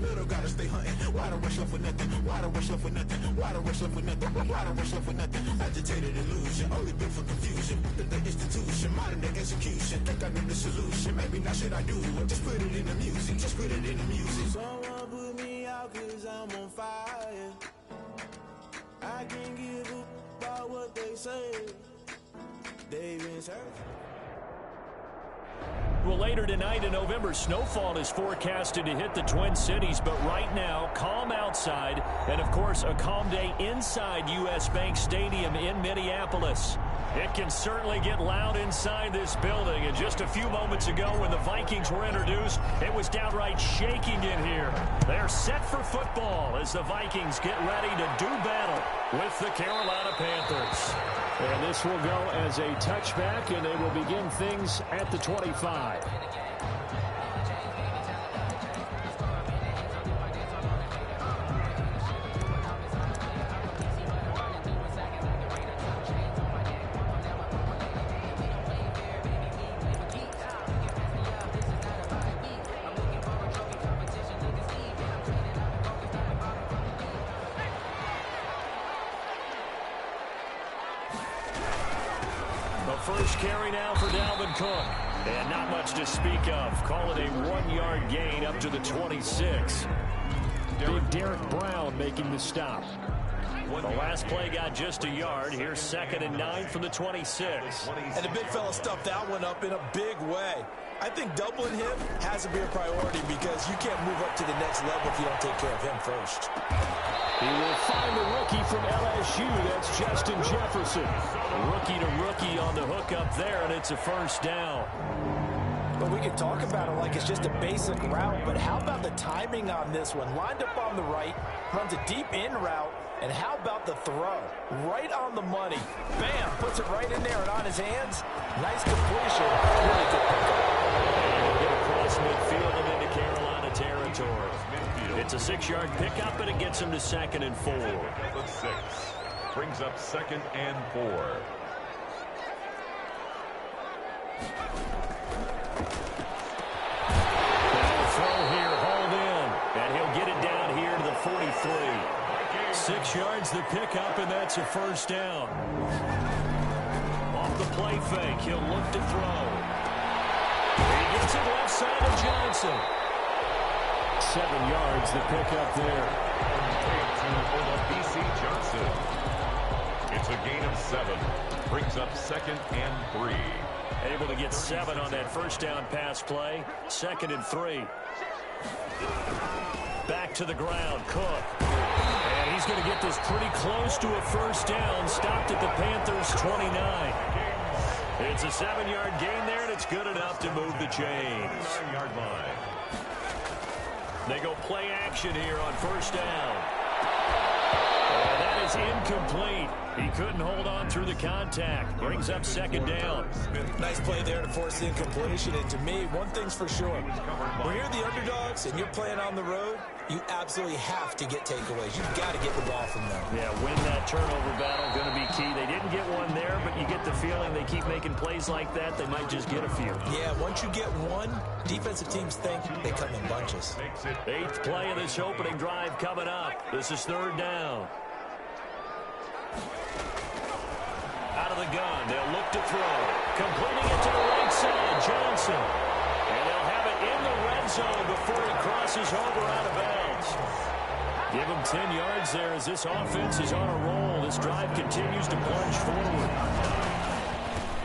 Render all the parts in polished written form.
the middle, gotta stay hunting. Why the rush left with nothing? Why the rush left with nothing? Why the rush left with nothing? Why the rush left with nothing? Agitated illusion, only built for confusion. The institution, modern day execution. Think I know the solution. Maybe now should I do it? Just put it in the music. Just put it in the music. Someone put me out 'cause I'm on fire. I can't give a about what they say. They've been searching. Well, later tonight, a November snowfall is forecasted to hit the Twin Cities, but right now, calm outside, and of course, a calm day inside U.S. Bank Stadium in Minneapolis. It can certainly get loud inside this building, and just a few moments ago when the Vikings were introduced, it was downright shaking in here. They're set for football as the Vikings get ready to do battle with the Carolina Panthers. And this will go as a touchback, and they will begin things at the 25. First carry now for Dalvin Cook. And not much to speak of. Call it a 1-yard gain up to the 26. Big Derek Brown making the stop. The last play got just a yard. Here's 2nd and 9 from the 26. And the big fella stuffed that one up in a big way. I think doubling him has to be a priority because you can't move up to the next level if you don't take care of him first. He will find the rookie from LSU. That's Justin Jefferson. Rookie to rookie on the hook up there, and it's a first down. But we can talk about it like it's just a basic route, but how about the timing on this one? Lined up on the right, runs a deep in route, and how about the throw? Right on the money. Bam! Puts it right in there and on his hands. Nice completion. Really good pickup. And get across midfield and into Carolina territory. It's a 6-yard pickup, and it gets him to 2nd and 4. The 6 brings up 2nd and 4. Throw here, hauled in, and he'll get it down here to the 43. 6 yards the pickup, and that's a first down. Off the play fake, he'll look to throw. He gets it left side of Johnson. 7 yards the pickup there. BC Johnson. It's a gain of 7. Brings up 2nd and 3. Able to get 7 on that first down pass play. 2nd and 3. Back to the ground, Cook. And he's going to get this pretty close to a first down. Stopped at the Panthers' 29. It's a 7-yard gain there, and it's good enough to move the chains. 9-yard line. They go play action here on first down. And that is incomplete. He couldn't hold on through the contact. Brings up 2nd down. Nice play there to force the incompletion. And to me, one thing's for sure. When you're the underdogs and you're playing on the road, you absolutely have to get takeaways. You've got to get the ball from them. Yeah, win that turnover battle, going to be key. They didn't get one there, but you get the feeling they keep making plays like that, they might just get a few. Yeah, once you get one, defensive teams think they come in bunches. 8th play of this opening drive coming up. This is 3rd down. Out of the gun, they'll look to throw. Completing it to the right side, Johnson. And they'll have it in the red zone before he crosses over out of bounds. Give him 10 yards there as this offense is on a roll. This drive continues to plunge forward.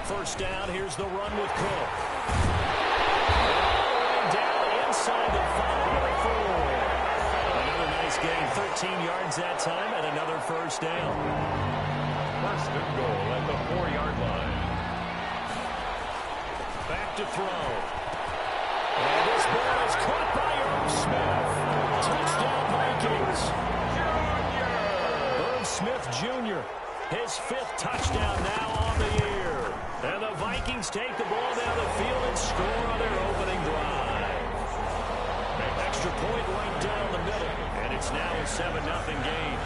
First down, here's the run with Cook. All the way down inside the 5-4. Another nice gain, 13 yards that time, and another first down. 1st and goal at the 4-yard line. Back to throw. And this ball is caught by Irv Smith. Touchdown Vikings. Irv Smith Jr. His 5th touchdown now on the year. And the Vikings take the ball down the field and score on their opening drive. An extra point right down the middle. And it's now a 7-0 game.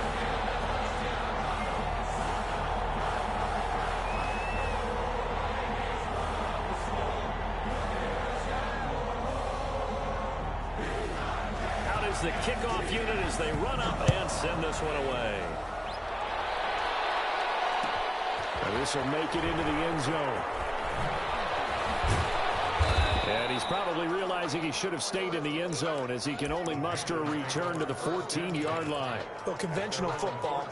is the kickoff unit as they run up and send this one away. And this will make it into the end zone. And he's probably realizing he should have stayed in the end zone as he can only muster a return to the 14-yard line. Well, conventional football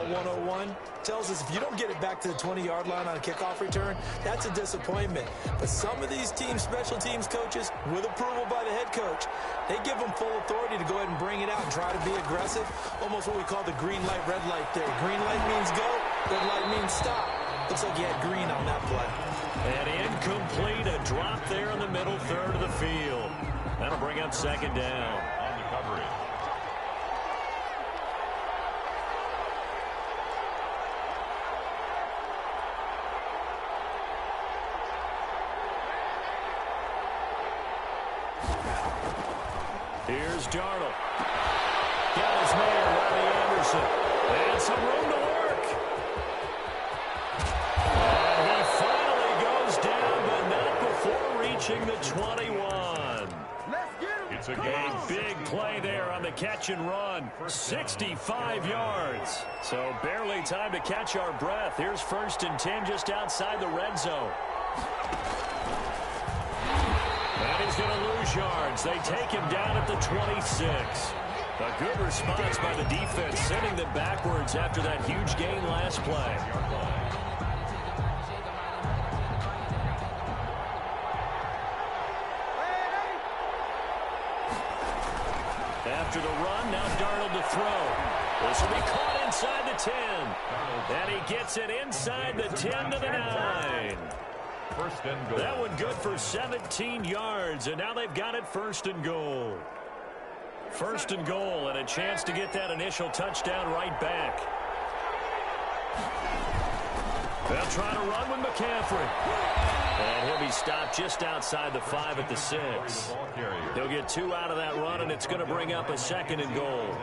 101, tells us if you don't get it back to the 20-yard line on a kickoff return, that's a disappointment. But some of these teams, special teams coaches, with approval by the head coach, they give them full authority to go ahead and bring it out and try to be aggressive. Almost what we call the green light, red light theory. Green light means go, red light means stop. Looks like he had green on that play. And incomplete, a drop there in the middle third of the field. That'll bring up second down. On the coverage. Here's Darnold. Got his man, Robbie Anderson. And some room to work. And he finally goes down, but not before reaching the 21. It's a A game. big play there on the catch and run. 65 yards. So barely time to catch our breath. Here's 1st and 10 just outside the red zone. And he's going to lose yards. They take him down at the 26. A good response by the defense, sending them backwards after that huge gain last play. After the run, now Darnold to throw. This will be caught inside the 10. And he gets it inside the 10 to the 9. First and goal. That one good for 17 yards, and now they've got it 1st and goal. 1st and goal, and a chance to get that initial touchdown right back. They'll try to run with McCaffrey. And he'll be stopped just outside the 5 at the 6. He'll get 2 out of that run, and it's going to bring up a 2nd and goal.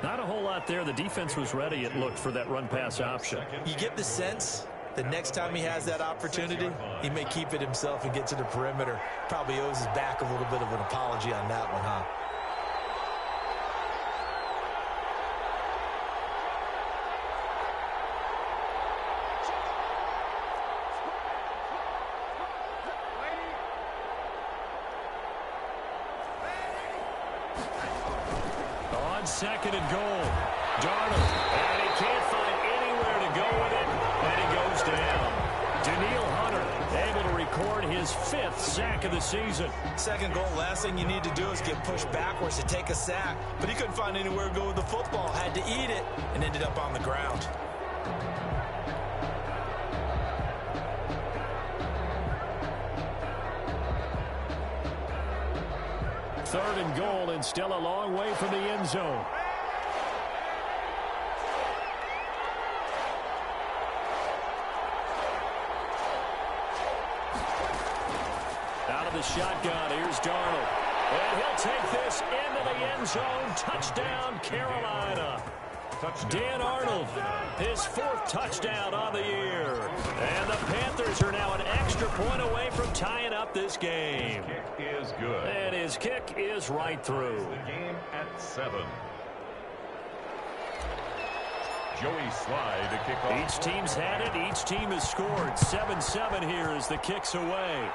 Not a whole lot there. The defense was ready, it looked, for that run-pass option. You get the sense the next time he has that opportunity, he may keep it himself and get to the perimeter. Probably owes his back a little bit of an apology on that one, huh? On 2nd and goal, Darnold, and he can't find anywhere to go with it, and he goes down. Daniil Hunter able to record his 5th sack of the season. 2nd goal, last thing you need to do is get pushed backwards to take a sack, but he couldn't find anywhere to go with the football, had to eat it, and ended up on the ground. Third and goal, and still a long way from the end zone. Out of the shotgun, here's Darnold. And he'll take this into the end zone. Touchdown, Carolina. Dan Arnold, his 4th touchdown on the year. And the Panthers are now an extra point away from tying up this game. Kick is good. And his kick is right through. The game at 7. Joey Slye to kick off. Each team's had it. Each team has scored. 7-7 here as the kick's away.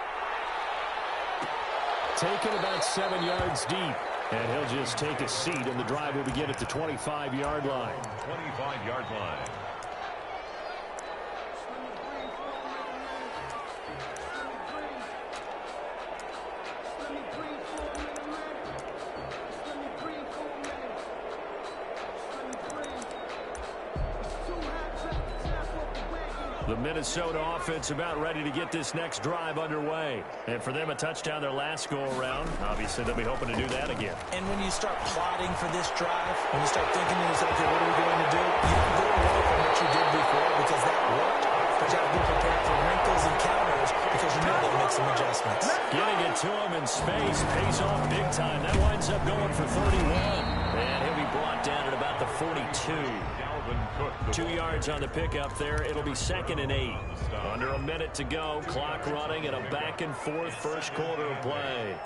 Taken about 7 yards deep. And he'll just take a seat, and the drive will begin at the 25-yard line. 25-yard line. The Minnesota offense about ready to get this next drive underway. And for them, a touchdown their last go-around. Obviously, they'll be hoping to do that again. And when you start plotting for this drive, when you start thinking to yourself, okay, what are we going to do? You don't go away from what you did before because that worked. But you have to be prepared for wrinkles and counters because you know they'll make some adjustments. Getting it to him in space pays off big time. That winds up going for 31. And he'll be brought down at about the 42. 2 yards on the pickup there. It'll be 2nd and 8. Under a minute to go. Clock running and a back and forth 1st quarter of play.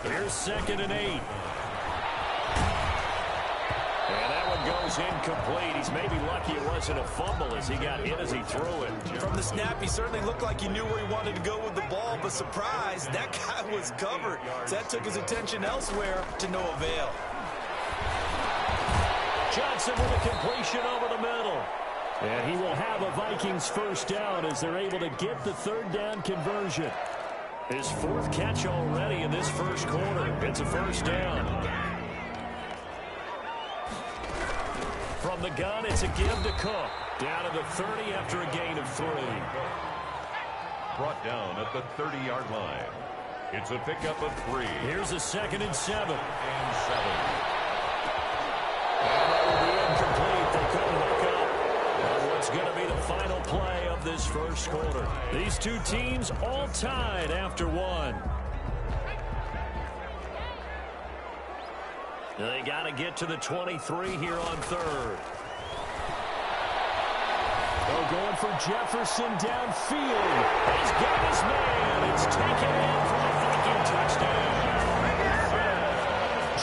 Here's 2nd and 8. is incomplete. He's maybe lucky it wasn't a fumble as he got hit as he threw it. From the snap, he certainly looked like he knew where he wanted to go with the ball, but surprise, that guy was covered. So that took his attention elsewhere to no avail. Johnson with a completion over the middle. And he will have a Vikings first down as they're able to get the third down conversion. His fourth catch already in this first quarter. It's a first down. From the gun, it's a give to Cook. Down to the 30 after a gain of 3. Brought down at the 30-yard line. It's a pickup of 3. Here's a 2nd and 7. And 7. And that will be incomplete. They couldn't hook up. What's going to be the final play of this first quarter? These two teams all tied after 1. They got to get to the 23 here on 3rd. They're going for Jefferson downfield. He's got his man. It's taken in for a Viking touchdown.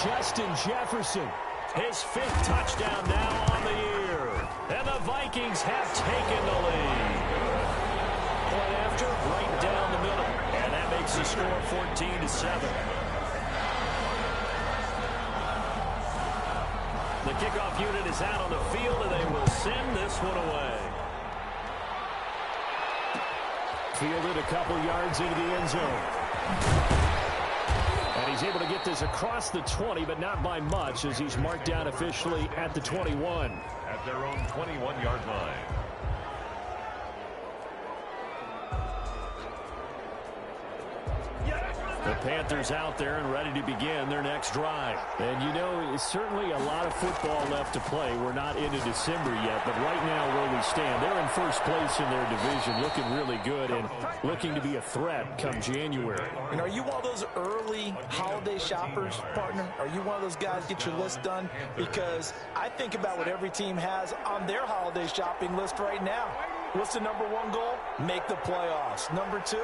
Justin Jefferson, his 5th touchdown now on the year. And the Vikings have taken the lead. Point after, right down the middle. And that makes the score 14-7. The kickoff unit is out on the field, and they will send this one away. Fielded a couple yards into the end zone. And he's able to get this across the 20, but not by much, as he's marked down officially at the 21. At their own 21-yard line. The Panthers out there and ready to begin their next drive. And you know, it's certainly a lot of football left to play. We're not into December yet, but right now where we stand, they're in first place in their division, looking really good and looking to be a threat come January. And are you one of those early holiday shoppers, partner? Are you one of those guys get your list done? Because I think about what every team has on their holiday shopping list right now. What's the number 1 goal? Make the playoffs. Number 2,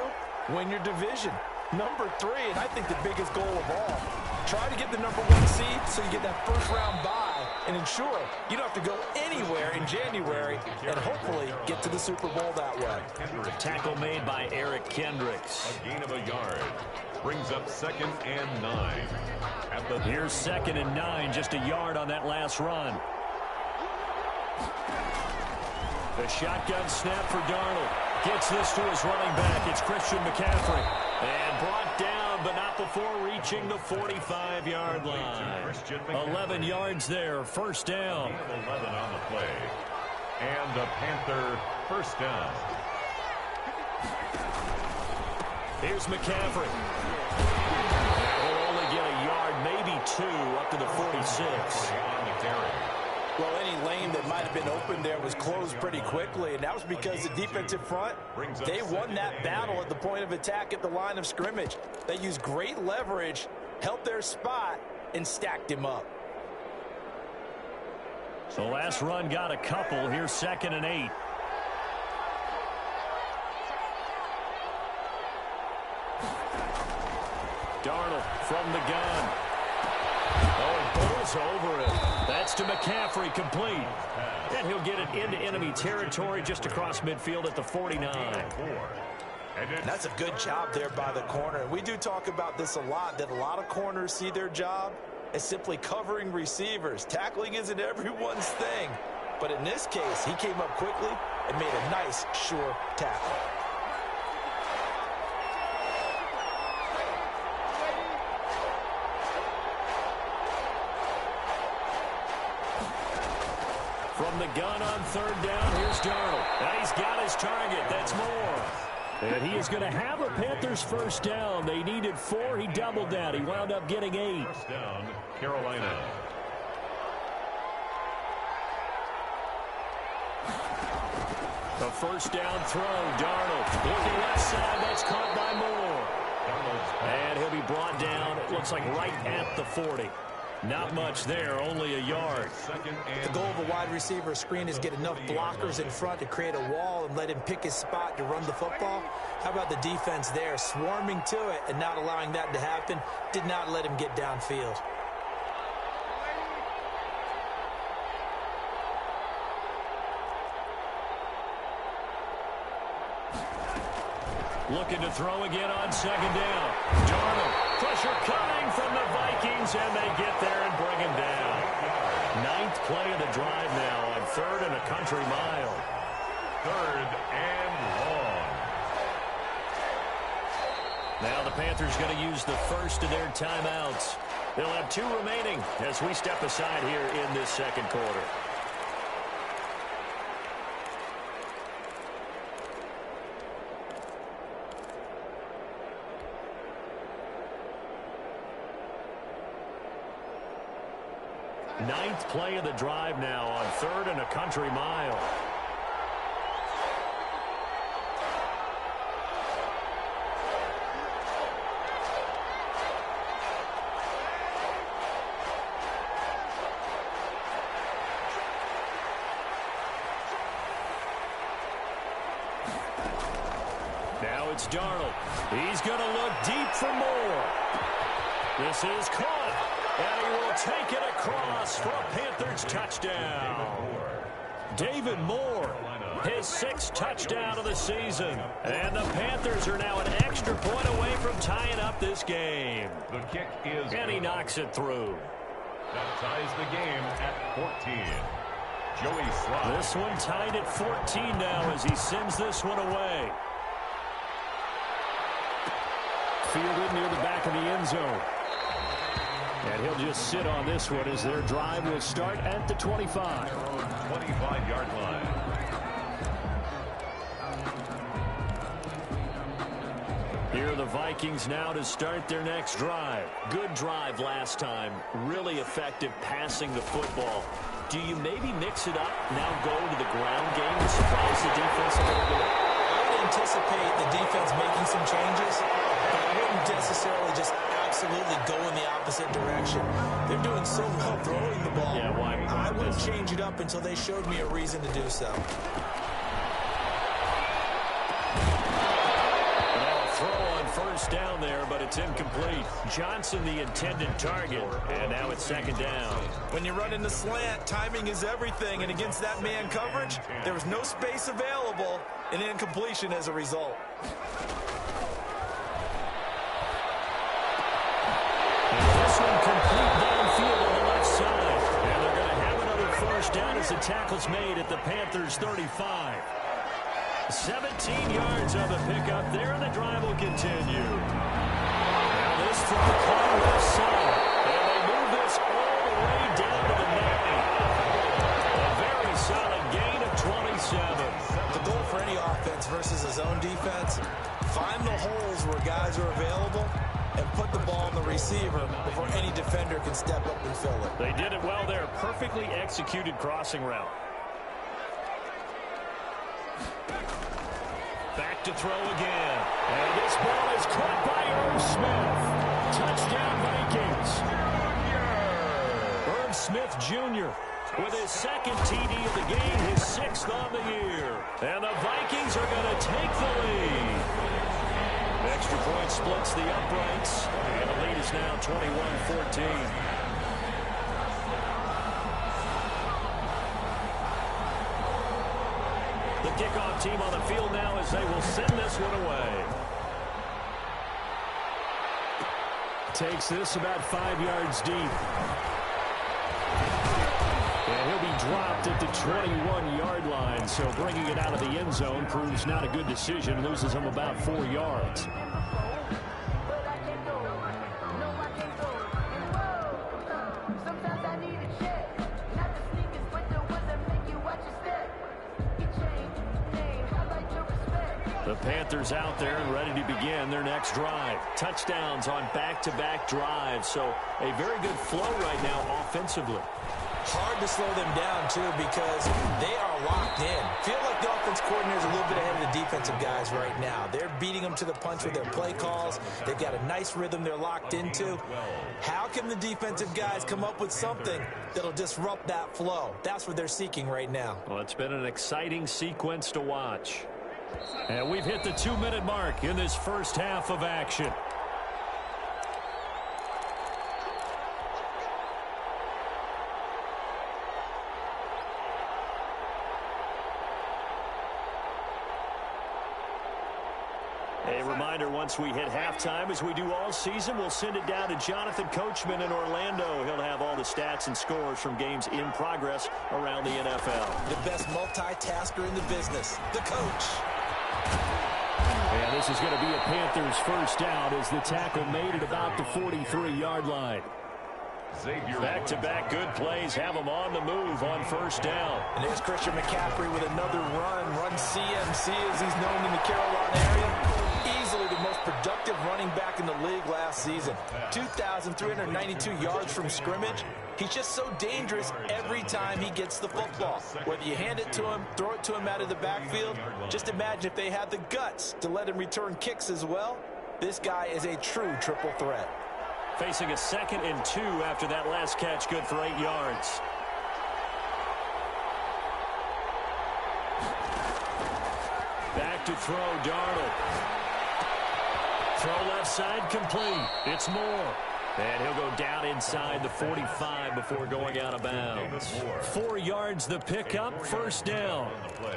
win your division. Number 3, and I think the biggest goal of all, try to get the number 1 seed so you get that first-round bye and ensure you don't have to go anywhere in January and hopefully get to the Super Bowl that way. Tackle made by Eric Kendricks. A gain of a yard. Brings up 2nd and 9. Here's 2nd and 9, just a yard on that last run. The shotgun snap for Darnold. Gets this to his running back. It's Christian McCaffrey. And brought down, but not before reaching the 45-yard line. 11 yards there, first down. 11 on the play. And a Panther first down. Here's McCaffrey. He'll only get a yard, maybe 2, up to the 46. Well, any lane that might have been open there was closed pretty quickly, and that was because the defensive front, they won that battle at the point of attack at the line of scrimmage. They used great leverage, held their spot, and stacked him up. So last run got a couple. Here's 2nd and 8. Darnold from the gun. Oh, it bowls over it. That's to McCaffrey, complete. And he'll get it into enemy territory just across midfield at the 49. And that's a good job there by the corner. We do talk about this a lot, that a lot of corners see their job as simply covering receivers. Tackling isn't everyone's thing. But in this case, he came up quickly and made a nice, sure tackle. From the gun on 3rd down, here's Darnold. Now he's got his target. That's more. And he is going to have a Panthers first down. They needed 4. He doubled that. He wound up getting 8. First down, Carolina. The first down throw, Darnold. Looking left side, that's caught by Moore. And he'll be brought down, it looks like right at the 40. Not much there, only a yard. The goal of a wide receiver screen is get enough blockers in front to create a wall and let him pick his spot to run the football. How about the defense there, swarming to it and not allowing that to happen? Did not let him get downfield. Looking to throw again on second down. Darnold. Pressure coming from the Vikings, and they get there and bring him down. Ninth play of the drive now on 3rd and a country mile. 3rd and long. Now the Panthers going to use the first of their timeouts. They'll have 2 remaining as we step aside here in this second quarter. Ninth play of the drive now on 3rd and a country mile. Now it's Darnold. He's going to look deep for more. This is caught. And he will take it across for a Panthers touchdown. David Moore, his 6th touchdown of the season. And the Panthers are now an extra point away from tying up this game. The kick is and he knocks it through. That ties the game at 14. Joey Slye. This one tied at 14 now as he sends this one away. Fielded near the back of the end zone. And he'll just sit on this one as their drive will start at the 25. 25-yard line. Here are the Vikings now to start their next drive. Good drive last time. Really effective passing the football. Do you maybe mix it up, now go to the ground game to surprise the defense a little bit? I would anticipate the defense making some changes, but I wouldn't necessarily just absolutely go in the opposite direction. They're doing so well throwing the ball. Yeah, why I wouldn't change it up until they showed me a reason to do so. Now a throw on first down there, but it's incomplete. Johnson the intended target, and now it's second down. When you run in the slant, timing is everything, and against that man coverage, there was no space available, and incompletion as a result. This one complete downfield on the left side. And they're going to have another first down as the tackle's made at the Panthers' 35. 17 yards on the pickup there, and the drive will continue. Now this from the car left side. And they move this all the way down to the 9. A very solid gain of 27. The goal for any offense versus a zone defense, find the holes where guys are available and put the ball on the receiver before any defender can step up and fill it. They did it well there. Perfectly executed crossing route. Back to throw again. And this ball is caught by Irv Smith. Touchdown Vikings. Irv Smith Jr. with his 2nd TD of the game, his 6th on the year. And the Vikings are going to take the lead. Extra point splits the uprights, and the lead is now 21-14. The kickoff team on the field now as they will send this one away. Takes this about 5 yards deep. And he'll be dropped at the 21-yard line, so bringing it out of the end zone proves not a good decision. Loses him about 4 yards. The Panthers out there and ready to begin their next drive. Touchdowns on back-to-back drives, so a very good flow right now offensively. Hard to slow them down, too, because they are locked in. Feel like the offense coordinator is a little bit ahead of the defensive guys right now. They're beating them to the punch with their play calls. They've got a nice rhythm they're locked into. How can the defensive guys come up with something that'll disrupt that flow? That's what they're seeking right now. Well, it's been an exciting sequence to watch. And we've hit the 2-minute mark in this first half of action. A reminder, once we hit halftime, as we do all season, we'll send it down to Jonathan Coachman in Orlando. He'll have all the stats and scores from games in progress around the NFL. The best multitasker in the business, the coach. And this is going to be a Panthers first down as the tackle made at about the 43-yard line. Back-to-back good plays have them on the move on first down. And there's Christian McCaffrey with another run CMC as he's known in the Carolina area. Easily the most productive running back in the league last season. 2,392 yards from scrimmage. He's just so dangerous every time he gets the football. Whether you hand it to him, throw it to him out of the backfield, just imagine if they had the guts to let him return kicks as well. This guy is a true triple threat. Facing a 2nd and 2 after that last catch, good for 8 yards. Back to throw, Darnold. Throw left side, complete. It's Moore. And he'll go down inside the 45 before going out of bounds. 4 yards the pickup, first down.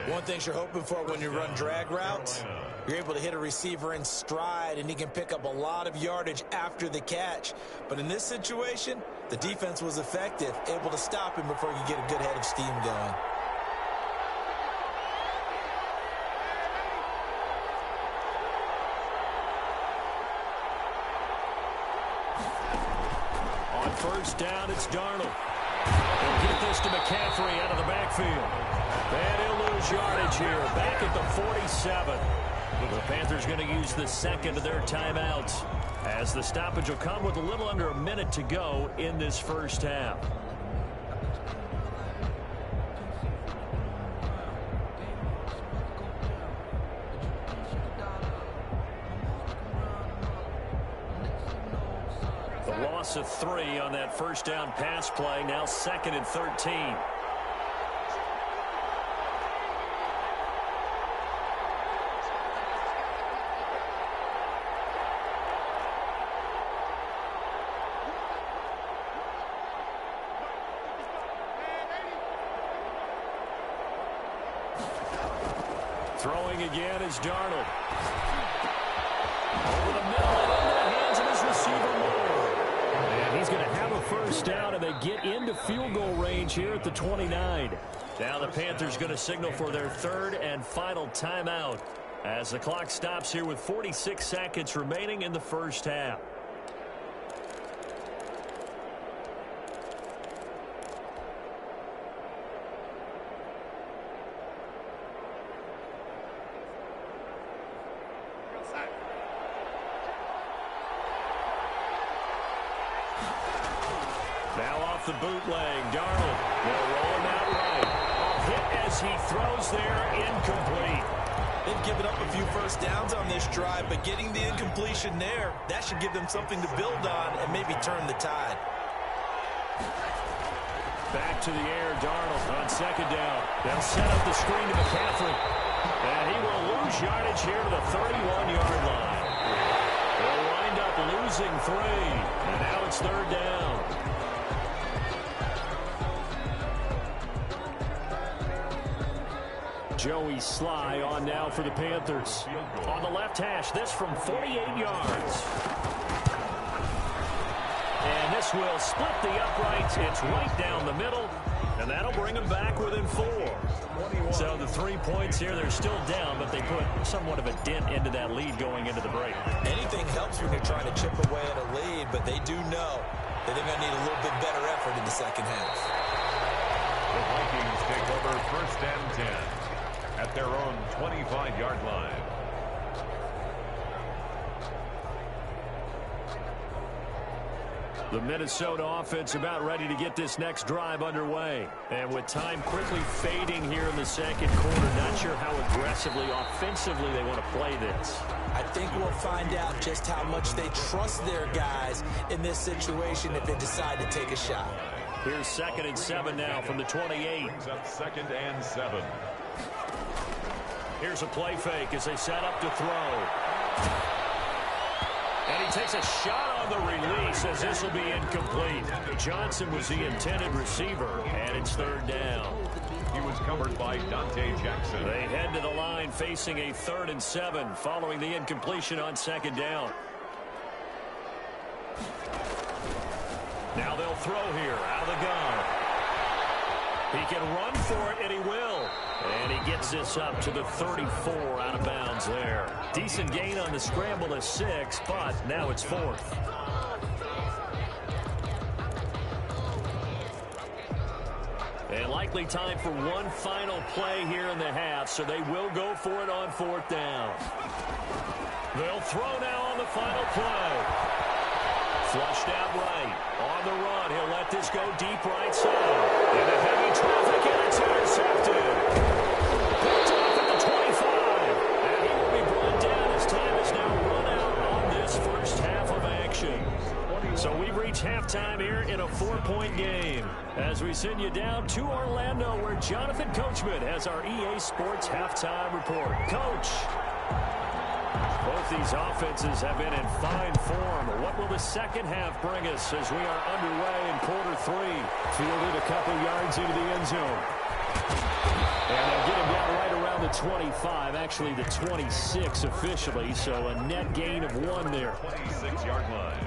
One thing you're hoping for when you run drag routes, you're able to hit a receiver in stride, and he can pick up a lot of yardage after the catch. But in this situation, the defense was effective, able to stop him before he could get a good head of steam going. On first down, it's Darnold. He'll get this to McCaffrey out of the backfield. And he'll lose yardage here, back at the 47. The Panthers going to use the second of their timeouts, as the stoppage will come with a little under a minute to go in this first half. The loss of 3 on that first down pass play, now 2nd and 13. Throwing again is Darnold. Over the middle and into the hands of his receiver Moore. And he's going to have a first down, and they get into field goal range here at the 29. Now the Panthers going to signal for their 3rd and final timeout as the clock stops here with 46 seconds remaining in the first half. Now off the bootleg, Darnold will roll him out right. Hit as he throws there, incomplete. They've given up a few first downs on this drive, but getting the incompletion there, that should give them something to build on and maybe turn the tide. Back to the air, Darnold on second down. They'll set up the screen to McCaffrey. And he will lose yardage here to the 31-yard line. They'll wind up losing 3. And now it's 3rd down. Joey Sly on now for the Panthers. On the left hash, this from 48 yards. And this will split the uprights. It's right down the middle, and that'll bring them back within 4. So the 3 points here, they're still down, but they put somewhat of a dent into that lead going into the break. Anything helps when you're trying to chip away at a lead, but they do know that they're going to need a little bit better effort in the second half. The Vikings take over 1st and 10 at their own 25-yard line. The Minnesota offense about ready to get this next drive underway. And with time quickly fading here in the second quarter, not sure how aggressively, offensively they want to play this. I think we'll find out just how much they trust their guys in this situation if they decide to take a shot. Here's 2nd and 7 now from the 28. Brings up 2nd and 7. Here's a play fake as they set up to throw. And he takes a shot on the release as this will be incomplete. Johnson was the intended receiver, and it's 3rd down. He was covered by Dante Jackson. They head to the line facing a 3rd and 7 following the incompletion on 2nd down. Now they'll throw here out of the gun. He can run for it, and he will. And he gets this up to the 34 out of bounds there. Decent gain on the scramble is 6, but now it's 4th. And likely time for one final play here in the half, so they will go for it on 4th down. They'll throw now on the final play. Flushed out right. On the run, he'll let this go deep right side. Into heavy traffic, and it's intercepted. Picked off at the 25. And he will be brought down as time is now run out on this first half of action. So we've reached halftime here in a 4-point game. As we send you down to Orlando, where Jonathan Coachman has our EA Sports halftime report. Coach. Both these offenses have been in fine form. What will the second half bring us as we are underway in quarter 3? Fielded a couple yards into the end zone. And they'll get him down right around the 25, actually the 26 officially, so a net gain of 1 there. 26-yard line.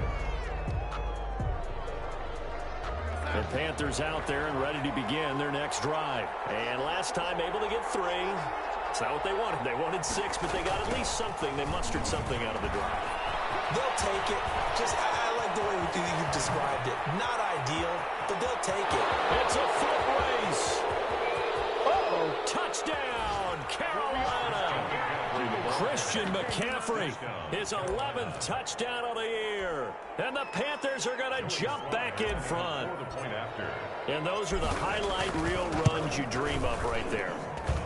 The Panthers out there and ready to begin their next drive. And last time able to get 3. It's not what they wanted. They wanted 6, but they got at least something. They mustered something out of the drive. They'll take it. I like the way you described it. Not ideal, but they'll take it. It's a foot race. Oh, touchdown, Carolina. Christian McCaffrey, his 11th touchdown of the year. And the Panthers are going to jump back in front. And those are the highlight reel runs you dream of right there.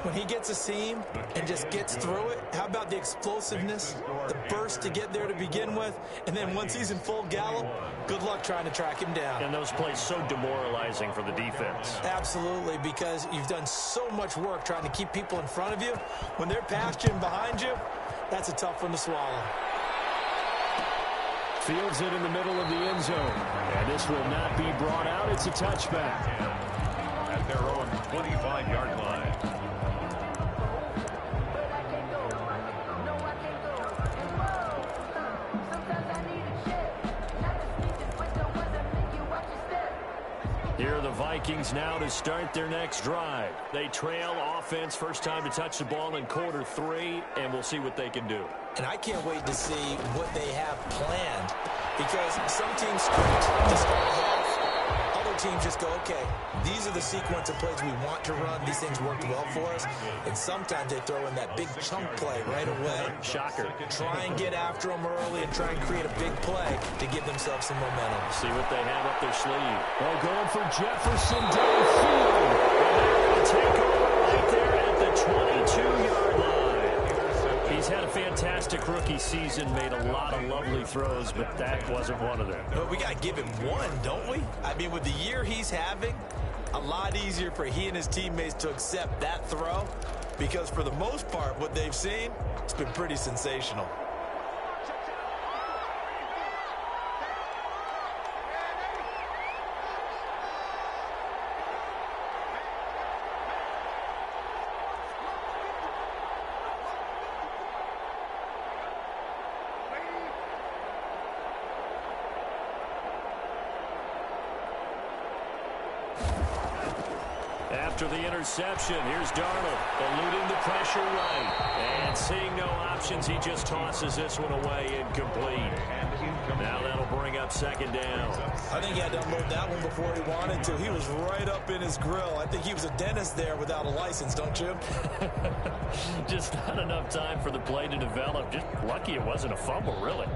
When he gets a seam and just gets through it, how about the explosiveness, the burst to get there to begin with, and then once he's in full gallop, good luck trying to track him down. And those plays so demoralizing for the defense. Absolutely, because you've done so much work trying to keep people in front of you. When they're past you and behind you, that's a tough one to swallow. Fields it in the middle of the end zone. And this will not be brought out. It's a touchback. At their own 25-yard line. Here are the Vikings now to start their next drive. They trail offense, first time to touch the ball in quarter 3, and we'll see what they can do. And I can't wait to see what they have planned, because some teams script to start a half. Other teams just go, okay, these are the sequence of plays we want to run. These things worked well for us. And sometimes they throw in that big chunk play right away. Shocker. Try and get after them early and try and create a big play to give themselves some momentum. See what they have up their sleeve. Oh, going for Jefferson downfield. And they're going to take over right there at the 22-yard line. He's had a fantastic rookie season, made a lot of lovely throws, but that wasn't one of them. Well, we got to give him one, don't we? I mean, with the year he's having, a lot easier for he and his teammates to accept that throw, because for the most part, what they've seen, it's been pretty sensational. After the interception, here's Darnold, eluding the pressure right. And seeing no options, he just tosses this one away incomplete. Now that'll bring up 2nd down. I think he had to unload that one before he wanted to. He was right up in his grill. I think he was a dentist there without a license, don't you? Just not enough time for the play to develop. Just lucky it wasn't a fumble, really.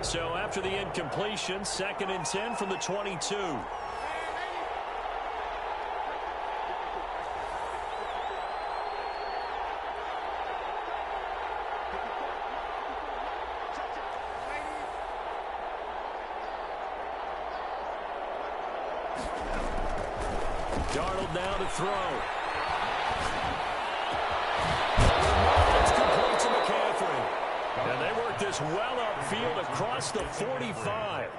So after the incompletion, 2nd and 10 from the 22. Darnold now to throw. It's complete to McCaffrey. And they work this well upfield across the 45.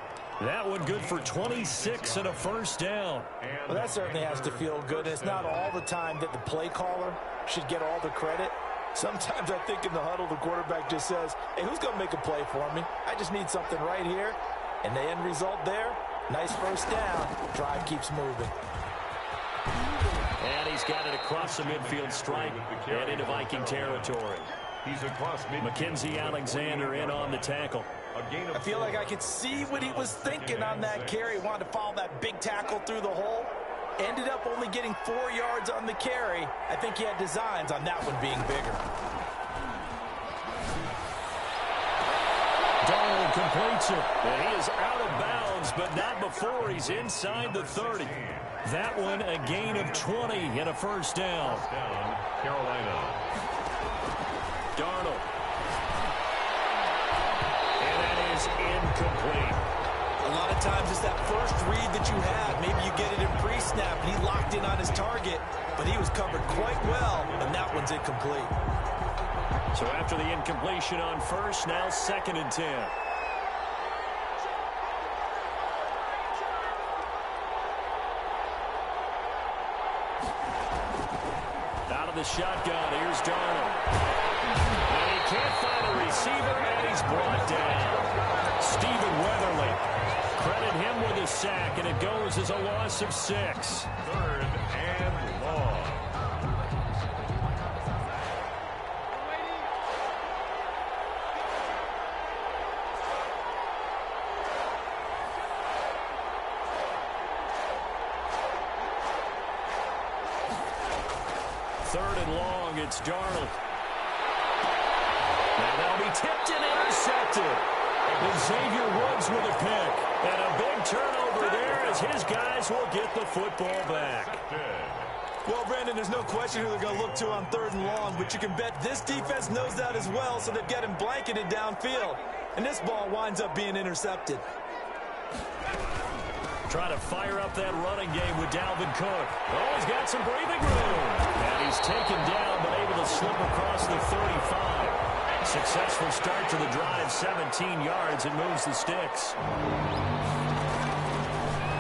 That one good for 26 and a first down. Well, that certainly has to feel good. It's not all the time that the play caller should get all the credit. Sometimes I think in the huddle, the quarterback just says, hey, who's going to make a play for me? I just need something right here. And the end result there, nice first down. Drive keeps moving. And he's got it across the midfield stripe and into Viking territory. He's across midfield. Mackenzie Alexander in on the tackle. I feel like I could see what he was thinking on that carry. He wanted to follow that big tackle through the hole. Ended up only getting 4 yards on the carry. I think he had designs on that one being bigger. Darnold completes it. And he is out of bounds, but not before he's inside the 30. That one a gain of 20 and a first down. Carolina. Darnold. And that is incomplete. A lot of times it's that first read that you have. Maybe you get it in pre-snap, and he locked in on his target, but he was covered quite well, and that one's incomplete. So after the incompletion on first, now 2nd and 10. Out of the shotgun, here's Darnold. And he can't find a receiver, and he's brought down. Stephen Weatherly. Credit him with a sack, and it goes as a loss of 6. 3rd and long. Third and long, it's Darnold. Now that'll be tipped and intercepted. And Xavier Woods with a pick. And a big turnover there as his guys will get the football back. Well, Brandon, there's no question who they're going to look to on 3rd and long, but you can bet this defense knows that as well, so they've got him blanketed downfield. And this ball winds up being intercepted. Try to fire up that running game with Dalvin Cook. Oh, he's got some breathing room. And he's taken down, but able to slip across the 35. Successful start to the drive, 17 yards, and moves the sticks.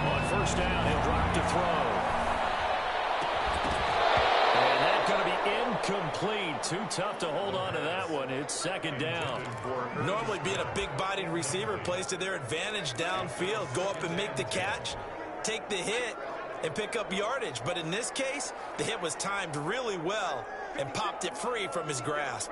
On first down, he'll drop to throw. And that's going to be incomplete. Too tough to hold on to that one. It's 2nd down. Normally being a big-bodied receiver plays to their advantage downfield. Go up and make the catch, take the hit, and pick up yardage. But in this case, the hit was timed really well and popped it free from his grasp.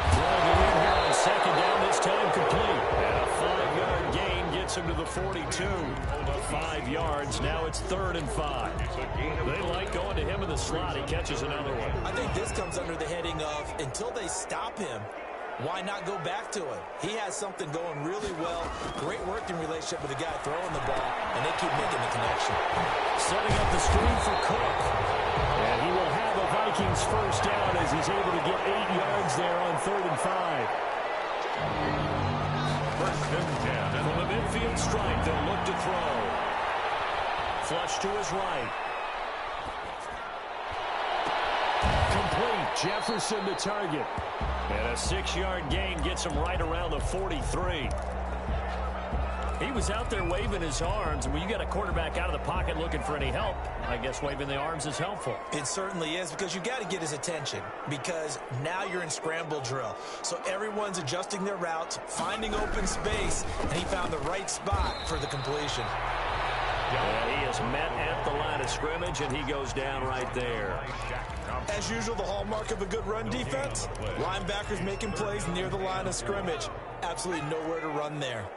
On 2nd down, this time complete. And a 5-yard gain gets him to the 42. 5 yards. Now it's 3rd and 5. They like going to him in the slot. He catches another one. I think this comes under the heading of until they stop him, why not go back to him? He has something going really well. Great working relationship with the guy throwing the ball, and they keep making the connection. Setting up the screen for Cook. And he will have a Vikings first down as he's able to get 8 yards there on 3rd and 5. 1st and 10. From the midfield stripe, they'll look to throw. Flush to his right. Complete. Jefferson the target. And a 6-yard gain gets him right around the 43. He was out there waving his arms, and when you got a quarterback out of the pocket looking for any help, I guess waving the arms is helpful. It certainly is, because you got to get his attention, because now you're in scramble drill. So everyone's adjusting their routes, finding open space, and he found the right spot for the completion. And he is met at the line of scrimmage, and he goes down right there. As usual, the hallmark of a good run defense, linebackers making plays near the line of scrimmage. Absolutely nowhere to run there.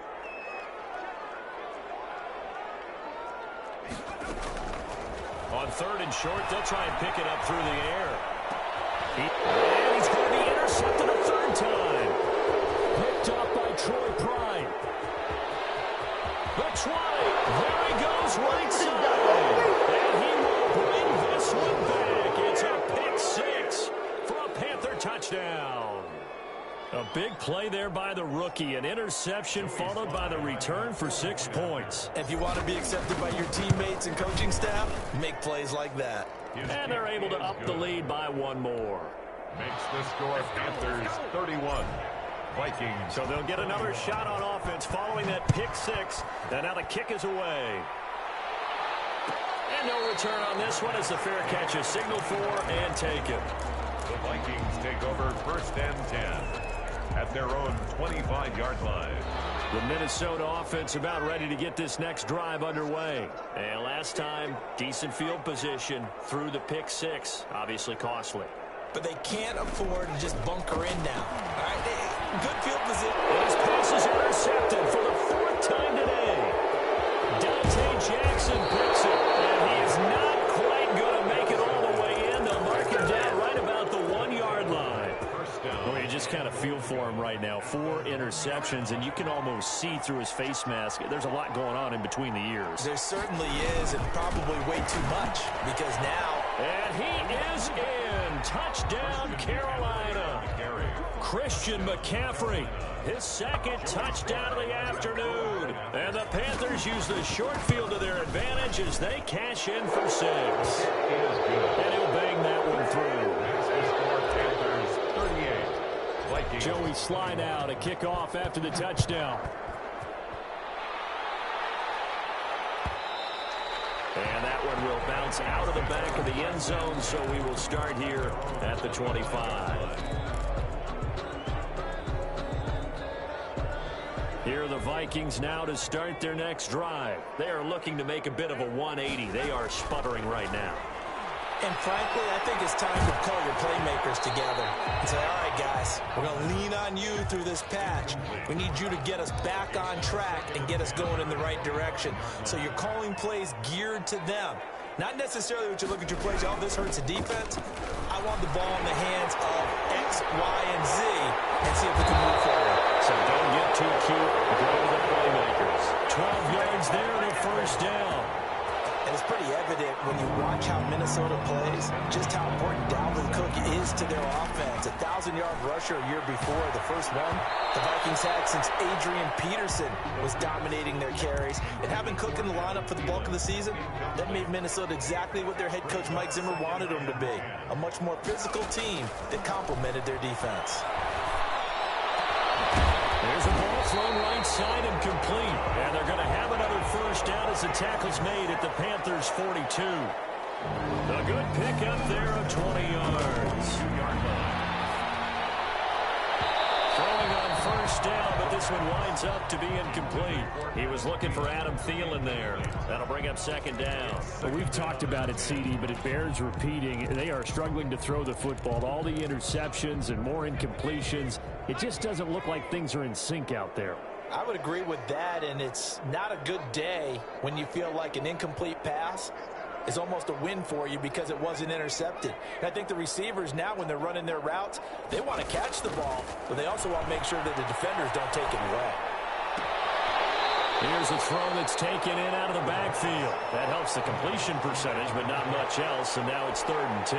On 3rd and short, they'll try and pick it up through the air. And he's going to be intercepted a 3rd time. Picked up by Troy Pride. The 20. There he goes, right side. And he will bring this one back. It's a pick 6 for a Panther touchdown. A big play there by the rookie. An interception followed by the return for 6 points. If you want to be accepted by your teammates and coaching staff, make plays like that. And they're able to up the lead by 1 more. Makes the The score, Panthers 31, Vikings. So they'll get another shot on offense following that pick six. And now the kick is away. And no return on this one as the fair catch is signaled for and taken. The Vikings take over 1st and 10 at their own 25-yard line. The Minnesota offense about ready to get this next drive underway. And last time, decent field position through the pick six. Obviously costly. But they can't afford to just bunker in now. All right, good field position. His pass is intercepted for the 4th time today. Dante Jackson picks it. And he is not quite going to make it all the way in. They'll mark him down right about the 1-yard line. Well, you just kind of feel for him right now. 4 interceptions, and you can almost see through his face mask. There's a lot going on in between the ears. There certainly is, and probably way too much, because now... And he is in. Touchdown, Carolina. Christian McCaffrey, his 2nd touchdown of the afternoon. And the Panthers use the short field to their advantage as they cash in for 6. And he'll bang that one through. Joey slide out, a kickoff after the touchdown. And that one will bounce out of the back of the end zone, so we will start here at the 25. Here are the Vikings now to start their next drive. They are looking to make a bit of a 180. They are sputtering right now. And frankly, I think it's time to call your playmakers together and say, all right, guys, we're going to lean on you through this patch. We need you to get us back on track and get us going in the right direction. So you're calling plays geared to them. Not necessarily what you look at your plays, oh, this hurts the defense. I want the ball in the hands of X, Y, and Z and see if we can move forward. So don't get too cute. Go to the playmakers. 12 yards there and a 1st down. And it's pretty evident when you watch how Minnesota plays, just how important Dalvin Cook is to their offense. 1,000-yard rusher a year before, the first one the Vikings had since Adrian Peterson was dominating their carries. And having Cook in the lineup for the bulk of the season, that made Minnesota exactly what their head coach Mike Zimmer wanted them to be. A much more physical team that complemented their defense. There's a ball thrown right side and complete. And they're going to have another 1st down as the tackle's made at the Panthers' 42. A good pickup there of 20 yards. Throwing on 1st down, but this one winds up to be incomplete. He was looking for Adam Thielen there. That'll bring up 2nd down. Well, we've talked about it, CD, but it bears repeating. They are struggling to throw the football. All the interceptions and more incompletions. It just doesn't look like things are in sync out there. I would agree with that, and it's not a good day when you feel like an incomplete pass is almost a win for you because it wasn't intercepted. And I think the receivers now, when they're running their routes, they want to catch the ball, but they also want to make sure that the defenders don't take it away. Here's a throw that's taken in out of the backfield. That helps the completion percentage, but not much else, and now it's 3rd and 10.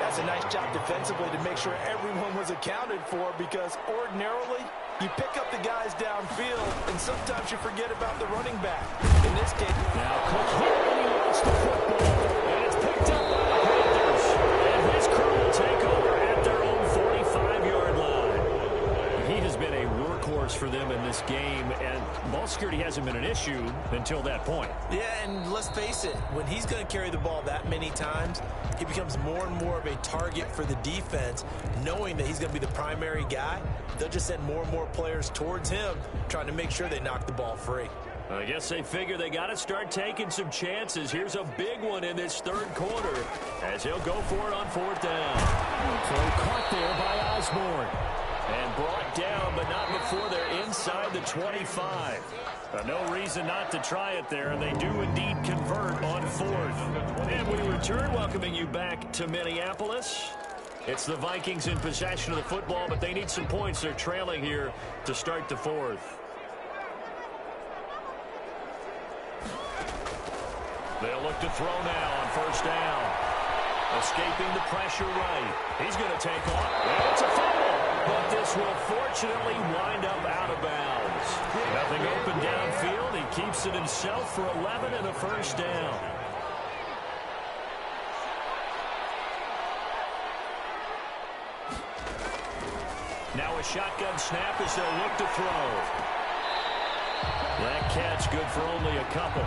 That's a nice job defensively to make sure everyone was accounted for, because ordinarily you pick up the guys downfield, and sometimes you forget about the running back. In this case, now Cook here, and he lost the football, and it's picked up by the Panthers. And his crew will take over at their own 45-yard line. He has been a workhorse for them in this game, and ball security hasn't been an issue until that point. Yeah, and let's face it, when he's going to carry the ball that many times, he becomes more and more of a target for the defense, knowing that he's going to be the primary guy. They'll just send more and more players towards him, trying to make sure they knock the ball free. I guess they figure they got to start taking some chances. Here's a big one in this 3rd quarter as he'll go for it on 4th down. Throw caught there by Osborne. And brought down, but not before they're inside the 25. No reason not to try it there, and they do indeed convert on 4th. And we return, welcoming you back to Minneapolis. It's the Vikings in possession of the football, but they need some points. They're trailing here to start the 4th. They'll look to throw now on 1st down. Escaping the pressure right. He's going to take off. And it's a fumble. But this will fortunately wind up out of bounds. Nothing open downfield. He keeps it himself for 11 and a 1st down. Now a shotgun snap as they'll look to throw. That catch good for only a couple.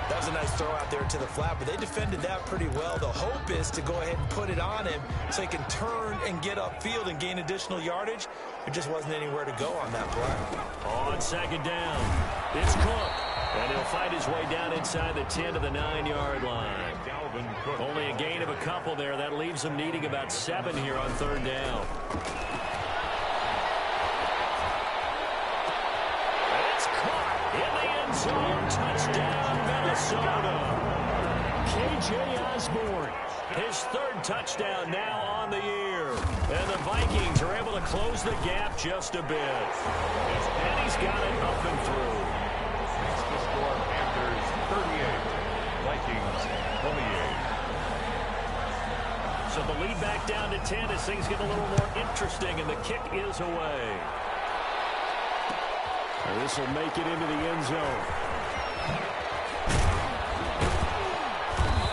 That was a nice throw out there to the flat, but they defended that pretty well. The hope is to go ahead and put it on him so he can turn and get upfield and gain additional yardage. There just wasn't anywhere to go on that play. On second down, it's Cook. And he'll fight his way down inside the 10 to the 9-yard line. Only a gain of a couple there. That leaves them needing about 7 here on third down. It's caught in the end zone. Touchdown, Minnesota. K.J. Osborne, his third touchdown now on the year. And the Vikings are able to close the gap just a bit. And he's got it up and through. Panthers 38, Vikings 28. So the lead back down to 10 as things get a little more interesting, and the kick is away. And this will make it into the end zone.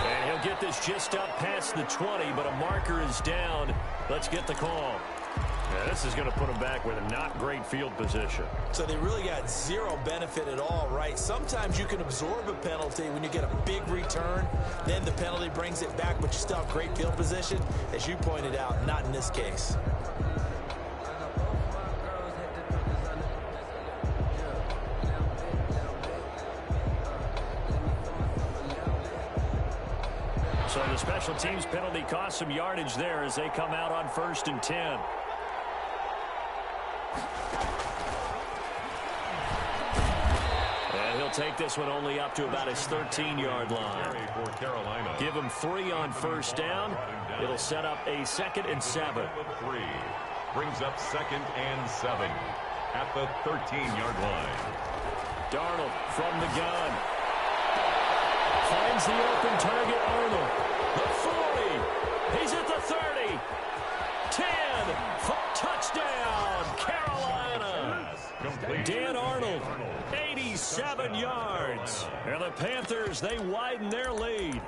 And he'll get this just up past the 20, but a marker is down. Let's get the call. Yeah, this is going to put them back with a not great field position. So they really got zero benefit at all, right? Sometimes you can absorb a penalty when you get a big return. Then the penalty brings it back, but you still have great field position. As you pointed out, not in this case. So the special teams penalty cost some yardage there as they come out on 1st and 10. And he'll take this one only up to about his 13-yard line. Give him 3 on first down. It'll set up a 2nd and 7. Brings up 2nd and 7 at the 13-yard line. Darnold from the gun. Finds the open target, Arnold. The 40. He's at the 30. 10. Touchdown, Carolina. Dan Arnold, 87 yards. And the Panthers, they widen their lead.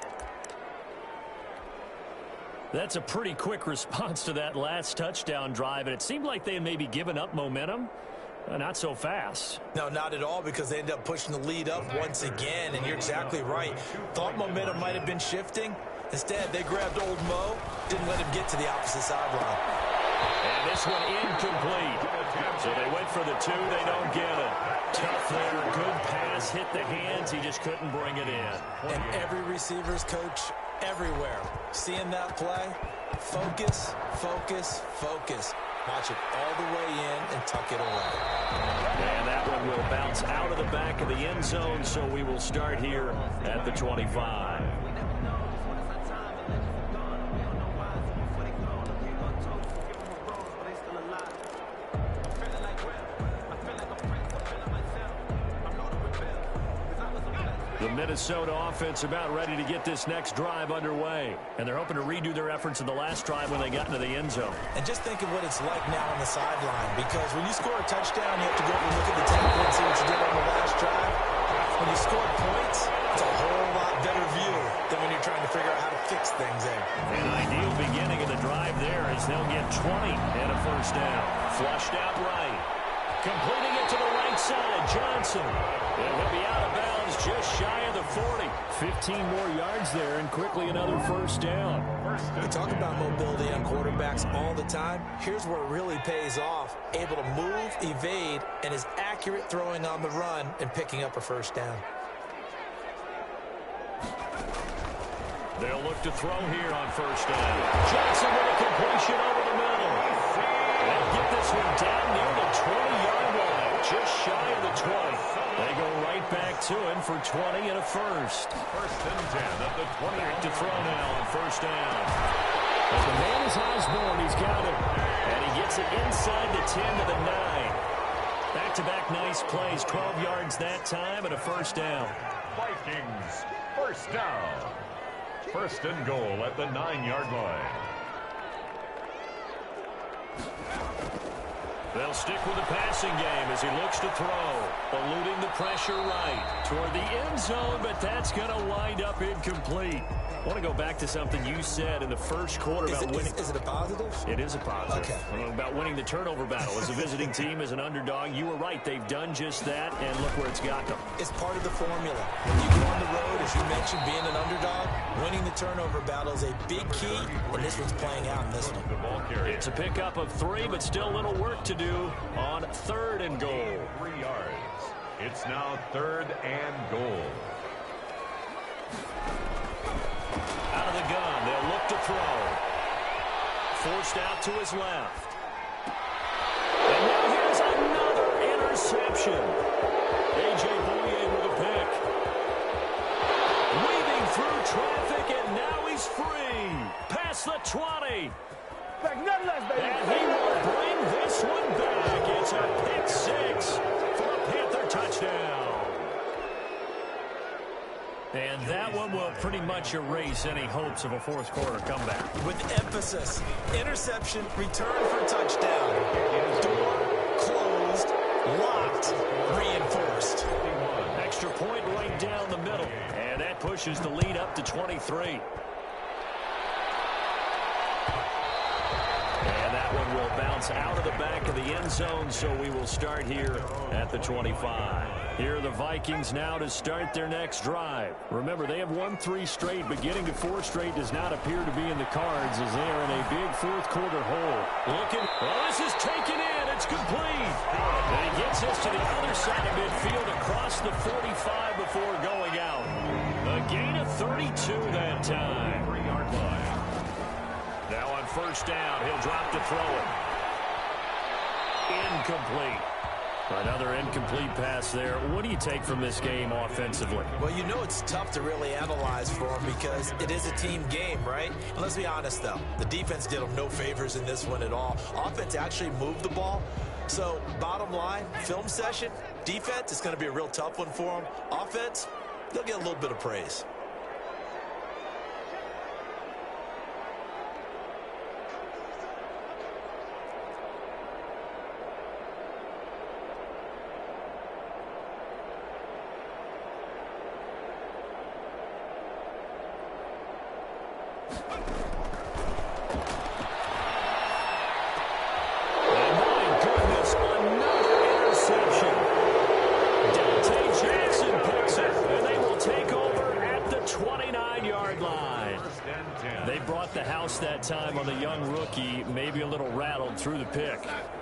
That's a pretty quick response to that last touchdown drive, and it seemed like they had maybe given up momentum. Not so fast. No, not at all, because they ended up pushing the lead up once again, and you're exactly right. Thought momentum might have been shifting. Instead, they grabbed old Mo, didn't let him get to the opposite sideline. And this one incomplete. So they went for the 2, they don't get it. Tough there, good pass, hit the hands, he just couldn't bring it in. And every receiver's coach everywhere. Seeing that play, focus, focus, focus. Watch it all the way in and tuck it away. And that one will bounce out of the back of the end zone, so we will start here at the 25. The Minnesota offense about ready to get this next drive underway. And they're hoping to redo their efforts in the last drive when they got into the end zone. And just think of what it's like now on the sideline, because when you score a touchdown, you have to go over and look at the tape and see what you did on the last drive. When you score points, it's a whole lot better view than when you're trying to figure out how to fix things there. An ideal beginning of the drive there as they'll get 20 and a first down. Flushed out right. Completing it to the right side, Johnson. And he'll be out of bounds just shy of the 40. 15 more yards there and quickly another first down. We talk about mobility on quarterbacks all the time. Here's where it really pays off. Able to move, evade, and is accurate throwing on the run and picking up a first down. They'll look to throw here on first down. Johnson with a completion over the middle. They'll get this one down near the 20-yard line, just shy of the 20. They go right back to him for 20 and a first. 1st and 10 at the 20. Back to throw now on first down. But the man is Osborne. He's got it. And he gets it inside the 10 to the 9. Back-to-back nice plays. 12 yards that time and a first down. Vikings, first down. 1st and goal at the 9-yard line. They'll stick with the passing game as he looks to throw. Eluding the pressure right toward the end zone, but that's going to wind up incomplete. I want to go back to something you said in the first quarter about winning. Is it a positive? It is a positive. Okay. About winning the turnover battle as a visiting team, as an underdog. You were right. They've done just that, and look where it's got them. It's part of the formula. When you go on the road, as you mentioned, being an underdog, winning the turnover battle is a big key, and this one's playing out in this one. It's a pickup of 3, but still a little work to do on 3rd and goal. 3 yards. It's now 3rd and goal. Out of the gun, they'll look to throw. Forced out to his left. And now here's another interception. A.J. Bouye with a pick. Weaving through traffic, and now he's free. Past the 20. And he will bring this one back. It's a pick 6 for a Panther touchdown. And that one will pretty much erase any hopes of a fourth quarter comeback. With emphasis, interception, return for touchdown. Door closed, locked, reinforced. Extra point right down the middle. And that pushes the lead up to 23. And that one will bounce out of the back of the end zone, so we will start here at the 25. Here are the Vikings now to start their next drive. Remember, they have won 3 straight, but getting to 4 straight does not appear to be in the cards as they are in a big fourth quarter hole. Well, this is taken in. It's complete. And he gets us to the other side of midfield across the 45 before going out. A gain of 32 that time. 3-yard line. Now on first down, he'll drop to throw it. Incomplete. Another incomplete pass there. What do you take from this game offensively? Well, you know it's tough to really analyze for them because it is a team game, right? And let's be honest, though. The defense did them no favors in this one at all. Offense actually moved the ball. So, bottom line, film session, defense is going to be a real tough one for them. Offense, they'll get a little bit of praise. That time on the young rookie, maybe a little rattled through the pick.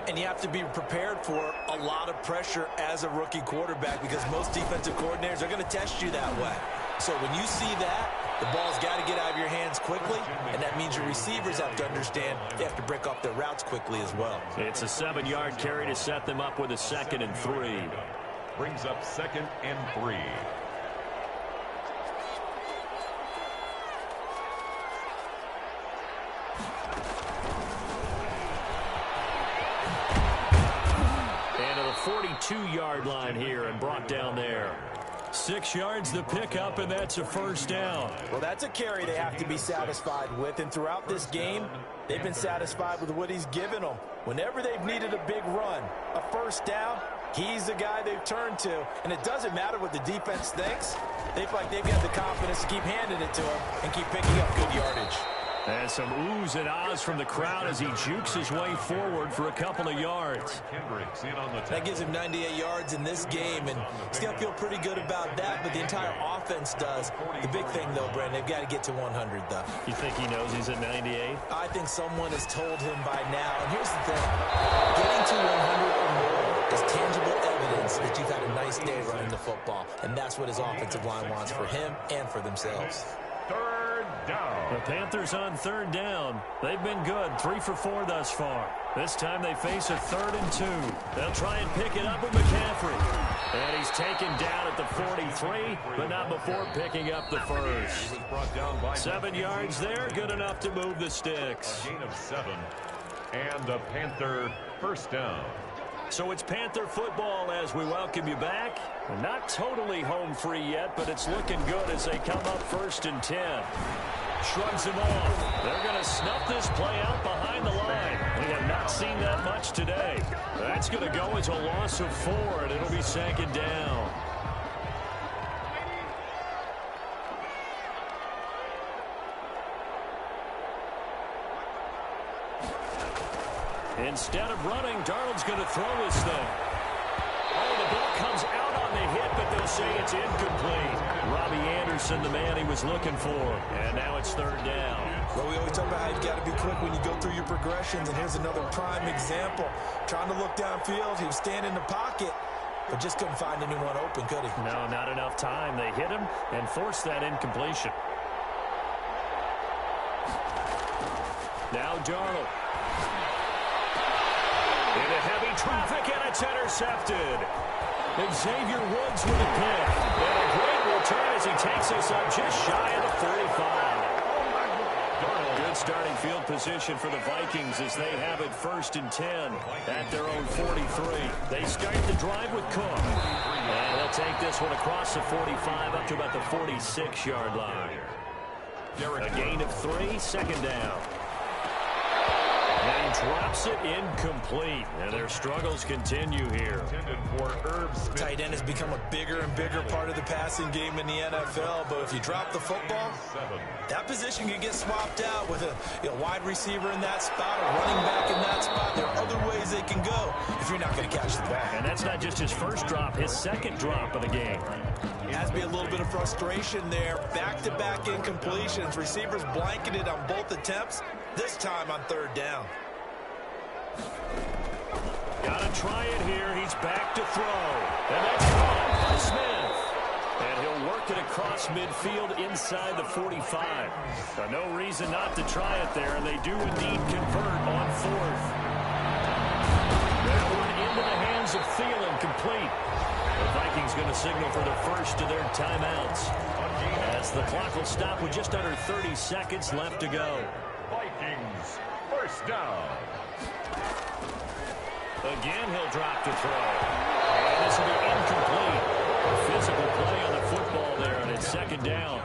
And you have to be prepared for a lot of pressure as a rookie quarterback because most defensive coordinators are going to test you that way. So when you see that, the ball's got to get out of your hands quickly, and that means your receivers have to understand they have to break off their routes quickly as well. It's a 7-yard carry to set them up with a 2nd and 3. Brings up 2nd and 3. And to the 42-yard line here and brought down there. 6 yards the pickup, and that's a first down. Well, that's a carry they have to be satisfied with, and throughout this game, they've been satisfied with what he's given them. Whenever they've needed a big run, a first down, he's the guy they've turned to, and it doesn't matter what the defense thinks. They feel like they've got the confidence to keep handing it to him and keep picking up good yardage. And some oohs and ahs from the crowd as he jukes his way forward for a couple of yards. That gives him 98 yards in this game, and he's going to feel pretty good about that, but the entire offense does. The big thing, though, Brandon, they've got to get to 100, though. You think he knows he's at 98? I think someone has told him by now. And here's the thing. Getting to 100 or more is tangible evidence that you've had a nice day running the football, and that's what his offensive line wants for him and for themselves. 3rd down. The Panthers on 3rd down. They've been good, 3 for 4 thus far. This time they face a 3rd and 2. They'll try and pick it up with McCaffrey. And he's taken down at the 43, but not before picking up the first. 7 yards there, good enough to move the sticks. A gain of 7. And a Panther first down. So it's Panther football as we welcome you back. Not totally home free yet, but it's looking good as they come up 1st and 10. Shrugs him off. They're going to snuff this play out behind the line. We have not seen that much touch today. That's going to go as a loss of 4, and it'll be 2nd down. Instead of running, Darnold's going to throw this thing. Oh, the ball comes out on the hit, but they'll say it's incomplete. Robbie Anderson, the man he was looking for. And now it's 3rd down. Well, we always talk about how you've got to be quick when you go through your progressions, and here's another prime example. Trying to look downfield, he was standing in the pocket, but just couldn't find anyone open, could he? No, not enough time. They hit him and forced that incompletion. Now Darnold. Into heavy traffic, and it's intercepted. Xavier Woods with a pick. And a great return as he takes us up just shy of the 45. Good starting field position for the Vikings as they have it 1st and 10 at their own 43. They start the drive with Cook. And they'll take this one across the 45 up to about the 46-yard line. A gain of 3, 2nd down. And he drops it incomplete. And their struggles continue here. Tight end has become a bigger and bigger part of the passing game in the NFL. But if you drop the football, that position can get swapped out with a wide receiver in that spot, a running back in that spot. There are other ways they can go if you're not going to catch the ball. And that's not just his first drop, his 2nd drop of the game. It has to be a little bit of frustration there. Back-to-back incompletions. Receivers blanketed on both attempts, this time on 3rd down. Got to try it here. He's back to throw. And that's caught by Smith. And he'll work it across midfield inside the 45. No reason not to try it there, and they do indeed convert on 4th. That one into the hands of Thielen, complete. The Vikings going to signal for the first of their timeouts, as the clock will stop with just under 30 seconds left to go. Vikings, 1st down. Again, he'll drop to throw. And this will be incomplete. Physical play on the football there, and it's 2nd down.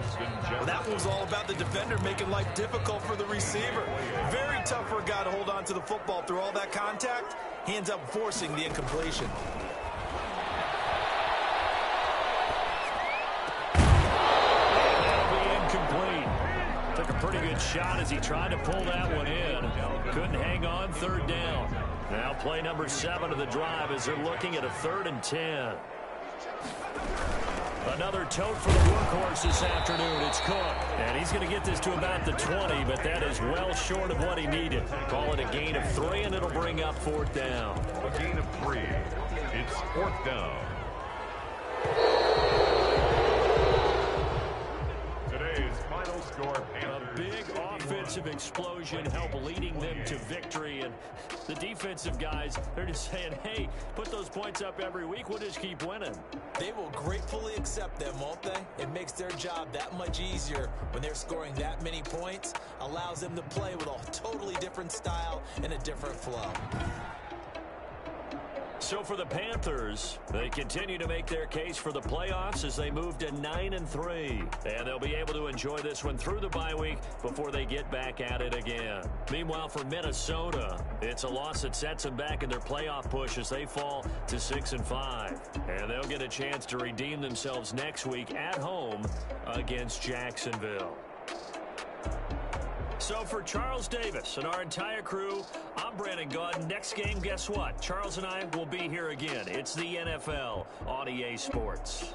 Well, that was all about the defender making life difficult for the receiver. Very tough for a guy to hold on to the football through all that contact. He ends up forcing the incompletion. And that'll be incomplete. Took a pretty good shot as he tried to pull that one in. Couldn't hang on, 3rd down. Now play number 7 of the drive as they're looking at a 3rd and 10. Another tote for the workhorse this afternoon. It's Cook. And he's going to get this to about the 20, but that is well short of what he needed. Call it a gain of 3, and it'll bring up 4th down. A gain of 3. It's 4th down. Today's final score, Panthers. A big offensive explosion help leading them to victory. And the defensive guys, they're just saying, hey, put those points up every week. We'll just keep winning. They will gratefully accept them, won't they? It makes their job that much easier when they're scoring that many points. Allows them to play with a totally different style and a different flow. So for the Panthers, they continue to make their case for the playoffs as they move to 9-3. And they'll be able to enjoy this one through the bye week before they get back at it again. Meanwhile, for Minnesota, it's a loss that sets them back in their playoff push as they fall to 6-5. And they'll get a chance to redeem themselves next week at home against Jacksonville. So for Charles Davis and our entire crew, I'm Brandon Gaudin. Next game, guess what? Charles and I will be here again. It's the NFL on EA Sports.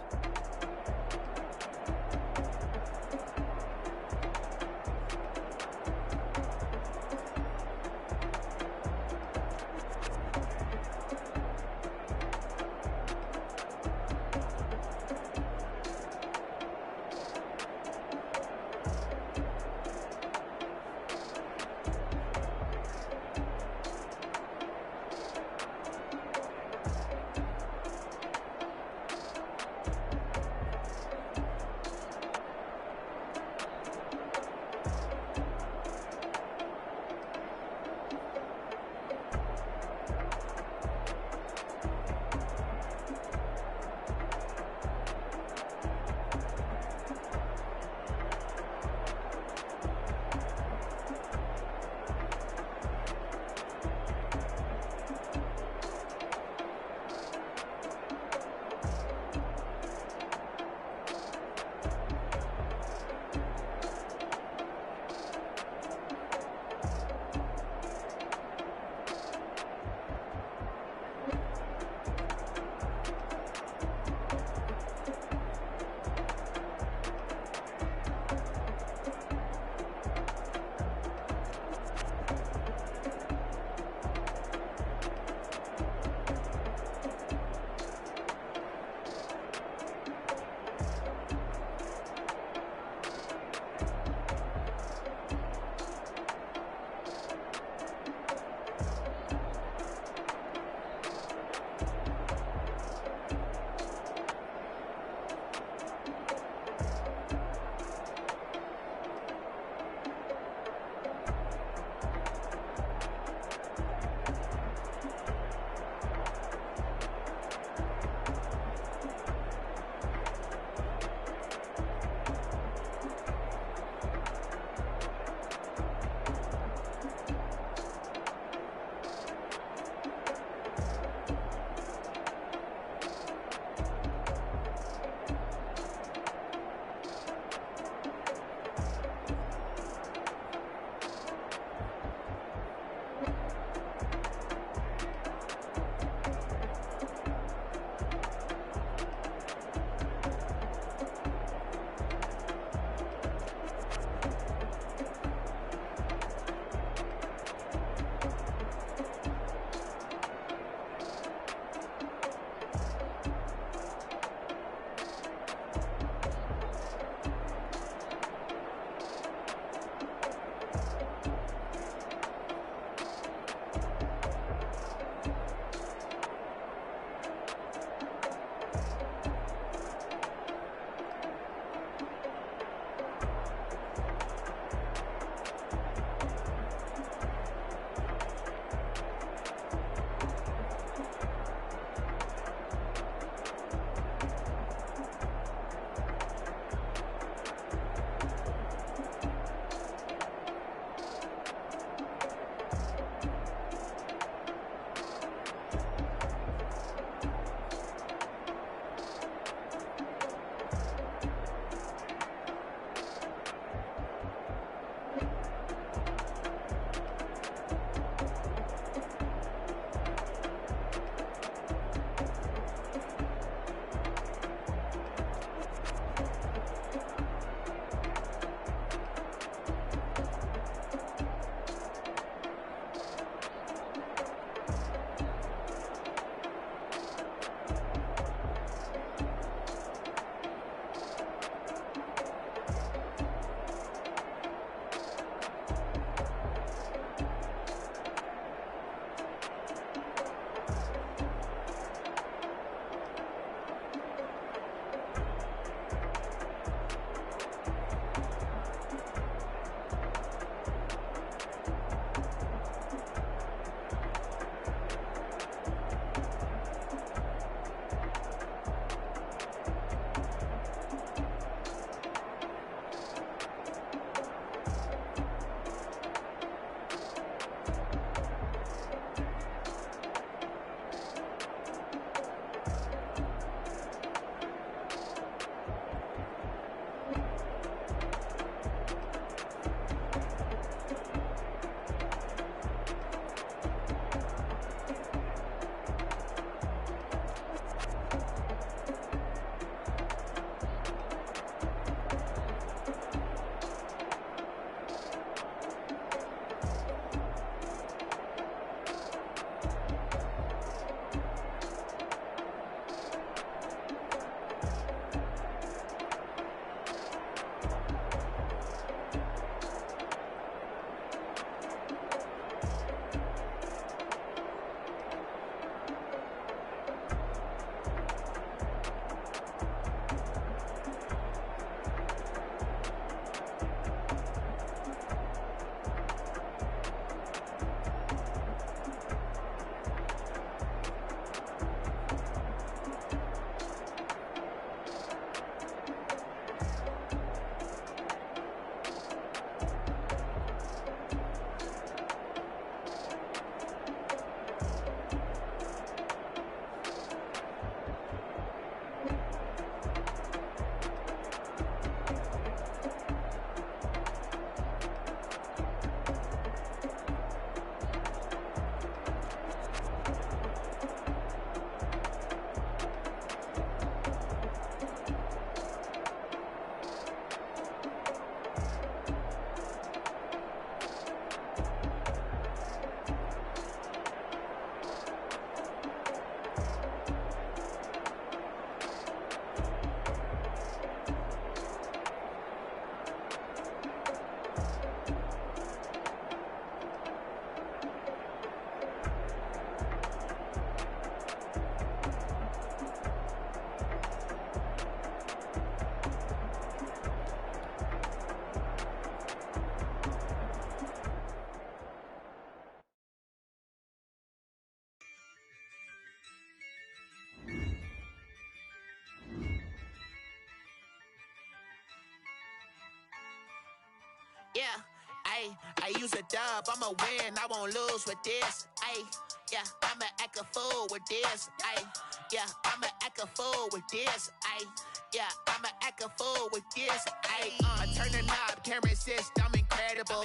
Ayy, I use a dub, I'ma win, I won't lose with this. Ayy, yeah, I'ma act a fool with this. Ayy, yeah, I'ma act a fool with this. Ayy, yeah, I'ma act a fool with this. Ayy, I turn the knob, can't resist, I'm incredible.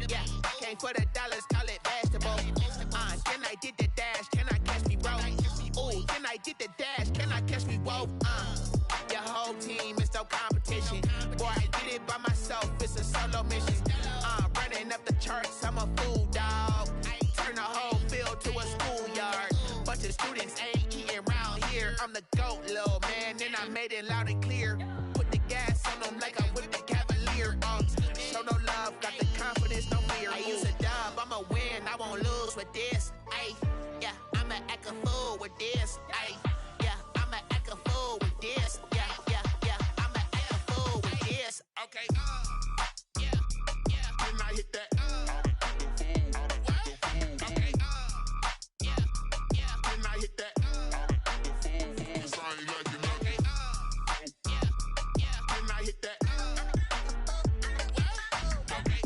Yeah, came for the dollars, call it vegetable. Then I did the dash, can I catch me, bro? Ooh, then I did the dash, can I catch me, whoa? Your whole team is no competition. Boy, I did it by myself, it's a solo mission. Running up the charts, I'm a fool, dog. Turn the whole field to a schoolyard. Bunch of students ain't eating round here. I'm the GOAT, little man, and I made it loud and clear. Put the gas on them like I'm with the Cavalier. Show no love, got the confidence, no fear. I use a dub, I'ma win, I won't lose with this. Ayy, yeah, I'ma act a fool with this. Ayy, yeah, I'ma act a fool with this. Yeah, yeah, yeah, I'ma act a fool with this. Okay, yeah, yeah, then I hit that. Okay, yeah, yeah, then I hit that. Okay, yeah, yeah, then I hit that. Okay,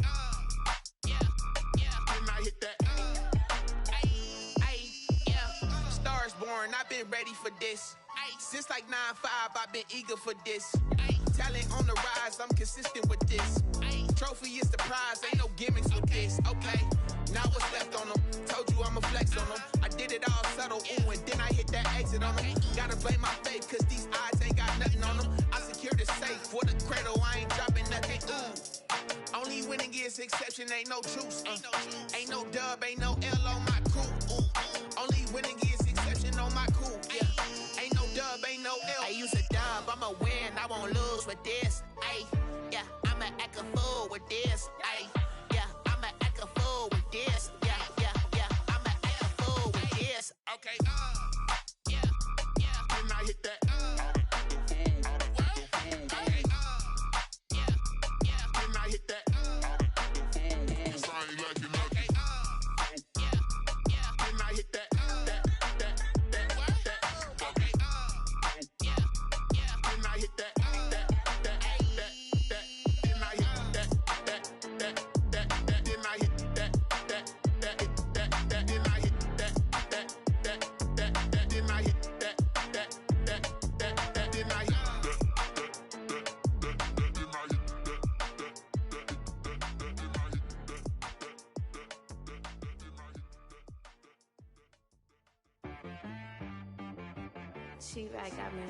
yeah, yeah, then I hit that. Yeah, stars born, I've been ready for this. Since like 9-5, I've been eager for this. Talent on the rise, I'm consistent with this. Trophy is the prize, ain't no gimmicks with this. Okay, now what's left on them? Told you I'ma flex on them. I did it all subtle, ooh, and then I hit that exit on them. Gotta blame my faith, cause these odds ain't got nothing on them. I secured the safe for the cradle, I ain't dropping nothing, ooh. Only winning is exception, ain't no truce. Ain't no dub, ain't no L on my crew. Ooh. Only winning is exception on my crew. Yeah. Ain't no dub, ain't no L. I use a dub, I'ma win, I won't lose with this. Ayy, yeah, I'ma act a fool with this. Ayy, yeah, I'ma act a fool with this. Yeah, yeah, yeah, I'ma act a fool with this. Okay, yeah, yeah, then I hit that. Okay, yeah, yeah, then I hit that. Okay, yeah, yeah, then I hit that. Okay, yeah, yeah, then I hit that. She-Rag got me.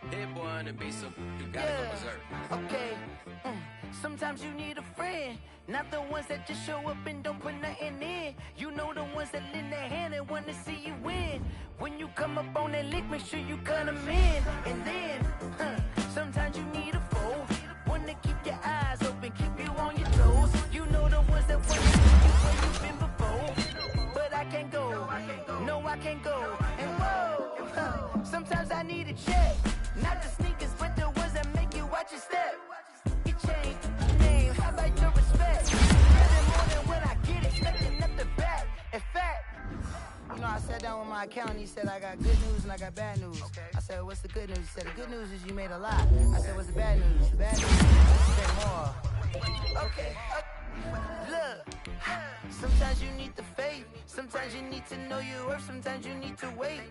Hit boy to be so you gotta go berserk. Okay. Sometimes you need a friend, not the ones that just show up and don't put nothing in. You know the ones that lend their hand and wanna see you win. When you come up on that lick, make sure you cut them in. And then, sometimes you need a foe, one to keep your eyes open, keep you on your toes. You know the ones that wanna keep you where you've been before. But I can't go, no I can't go. And whoa, sometimes I need a check. Not the sneakers, but the ones that make you watch your step. You change name, how about your respect? Getting more than when I get it, nothing at the back. In fact, you know, I sat down with my accountant, he said I got good news and I got bad news. Okay. I said, what's the good news? He said, the good news is you made a lot. I said, what's the bad news? The bad news is you said more. Okay. Look, sometimes you need the faith, sometimes you need to know your worth, sometimes you need to wait.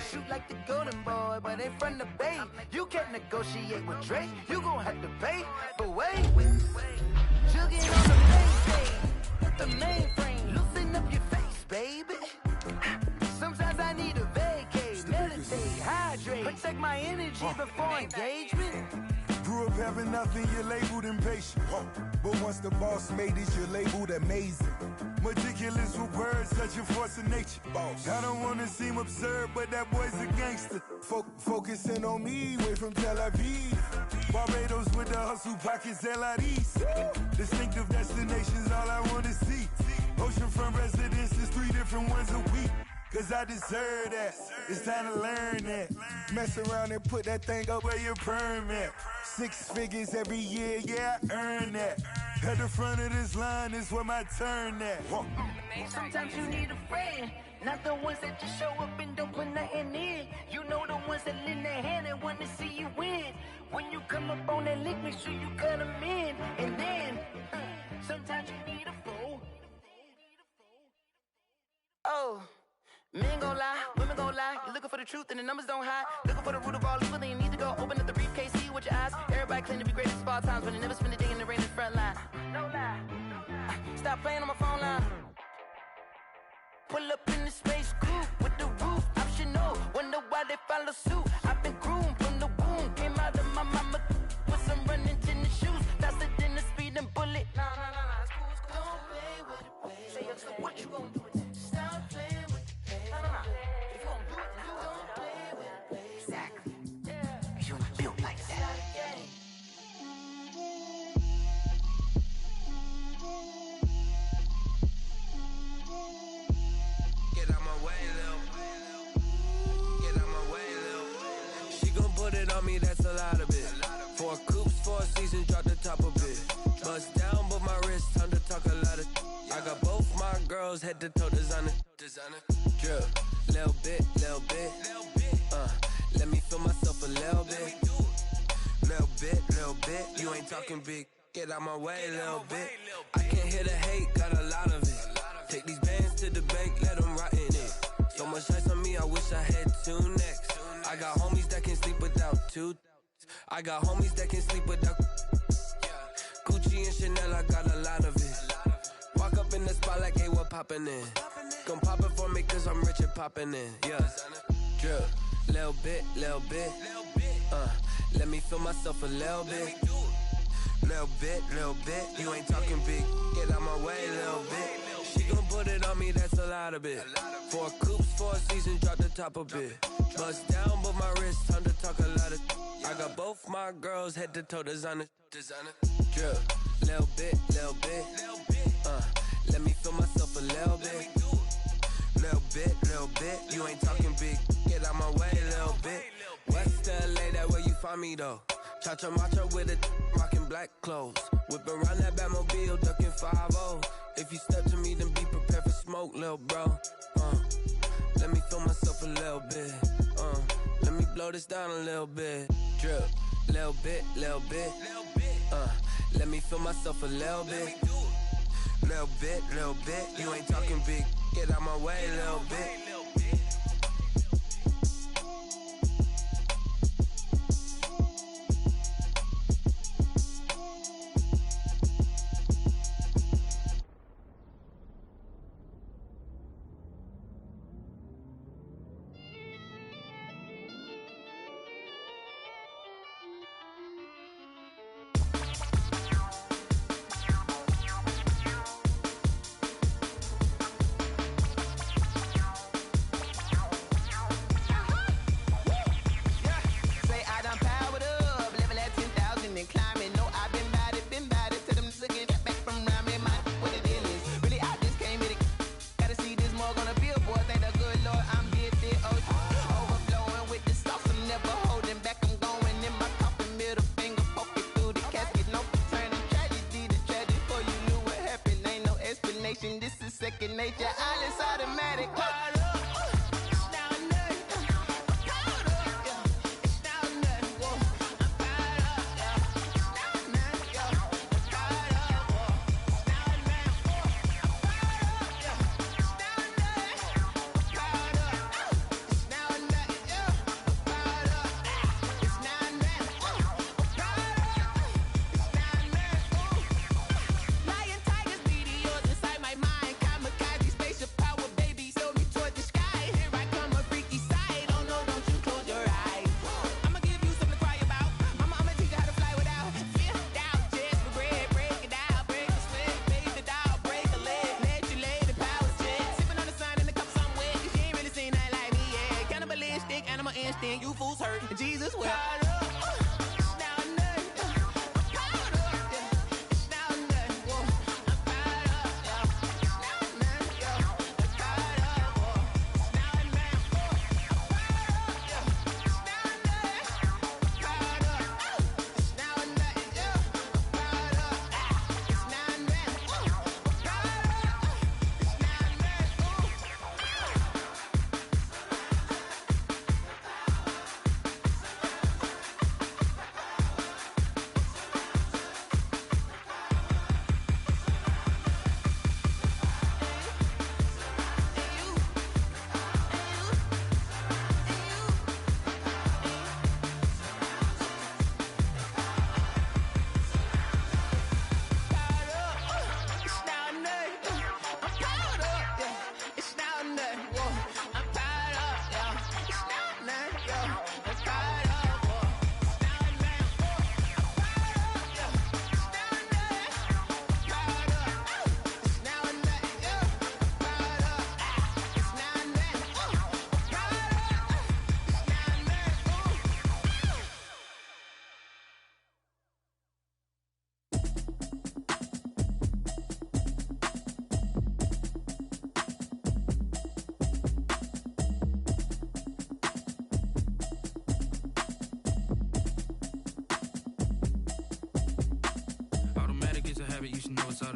Shoot like the golden boy, but ain't from the bay. You can't negotiate with Drake, you gon' have to pay. But wait, jugging on the mainframe, the mainframe, loosen up your face, baby. Sometimes I need a vacate, meditate, hydrate, protect my energy before engagement. Grew up having nothing, you're labeled impatient. But once the boss made it, you're labeled amazing. Meticulous with words, such a force of nature. I don't wanna seem absurd, but that boy's a gangster. Focusing on me, way from Tel Aviv. Barbados with the hustle pockets, LIDs. Distinctive destinations, all I wanna see. Oceanfront residences, 3 different ones a week. Cause I deserve that, it's time to learn that. Mess around and put that thing up where your permit. 6 figures every year, yeah, I earn that. At the front of this line is where my turn at. Sometimes you need a friend, not the ones that just show up and don't put nothing in. You know the ones that lend their hand and want to see you win. When you come up on that lick, make sure you cut them in. And then, sometimes you need a fool. Oh, men gon' lie, women gon' lie. You're looking for the truth and the numbers don't hide. Looking for the root of all evil, then you need to go open up the briefcase, see with your eyes. Everybody claim to be great at small times, but they never spend a day in the rain in the front line. No lie. Stop playing on my phone line. Pull up in the space coupe with the roof optional. Wonder why they follow suit. I've been groomed from the womb. Came out of my mama with some running tennis shoes. Faster than the speeding bullet. Nah, it's cool, it's cool. Don't play with it, baby. Say, so what you gon' do with it? Stop playing with it, baby. Nah. If you gon' do it, then don't play with it, baby. Exactly. Yeah. Cause you're not built like that. Get out my way, Lil. Get out my way, Lil. She gon' put it on me, that's a lot of it. 4 coops, 4 seasons, drop the top of it. Bust down, but my wrist, time to talk a lot of. I got both my girls, head to toe designer. Drip, little bit. Let me feel myself a little bit. Little bit. You ain't talking big. Get out my way, little bit. I can't hear the hate, got a lot of it. Take these bands to the bank, let them rot in it. So much ice on me, I wish I had 2 necks. I got homies that can sleep without 2. I got homies that can sleep without Gucci and Chanel, I got a lot of it. Walk up in the spot like, hey, what poppin' in? Gon' pop it for me cause I'm rich and poppin' in, yeah. Drip, little bit. Let me feel myself a little bit. Little bit. You ain't talking big. Get out my way, little bit. She gon' put it on me, that's a lot of it. 4 coops, 4 seasons, drop the top a bit. Bust down, but my wrist, time to talk a lot of. I got both my girls, head to toe designer. Drip, little bit. Let me feel myself a little bit. Little bit. You ain't talking big. Get out my way, little bit. West LA, that where you find me though. Cha-cha macha with a rockin' black clothes. Whip around that Batmobile, ducking 5-0. If you step to me, then be prepared for smoke, lil' bro. Let me feel myself a little bit. Let me blow this down a little bit. Drip, little bit. Let me feel myself a little bit. Little bit. You ain't talking big. Get out my way, little bit.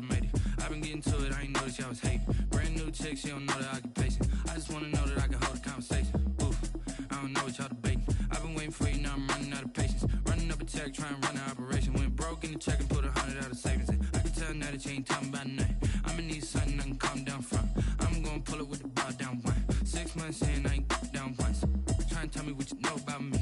made it. I've been getting to it, I ain't noticed y'all was hating. Brand new chick, she don't know that I can pace it. I just wanna know that I can hold a conversation. Oof, I don't know what y'all debating. I've been waiting for you, now I'm running out of patience. Running up a check, trying to run an operation. Went broke in the check and put 100 out of savings in. I can tell now that you ain't talking about nothing. I'ma need something I can calm down from. I'm gonna pull it with the bow down one. 6 months in, I ain't down once. Trying to tell me what you know about me.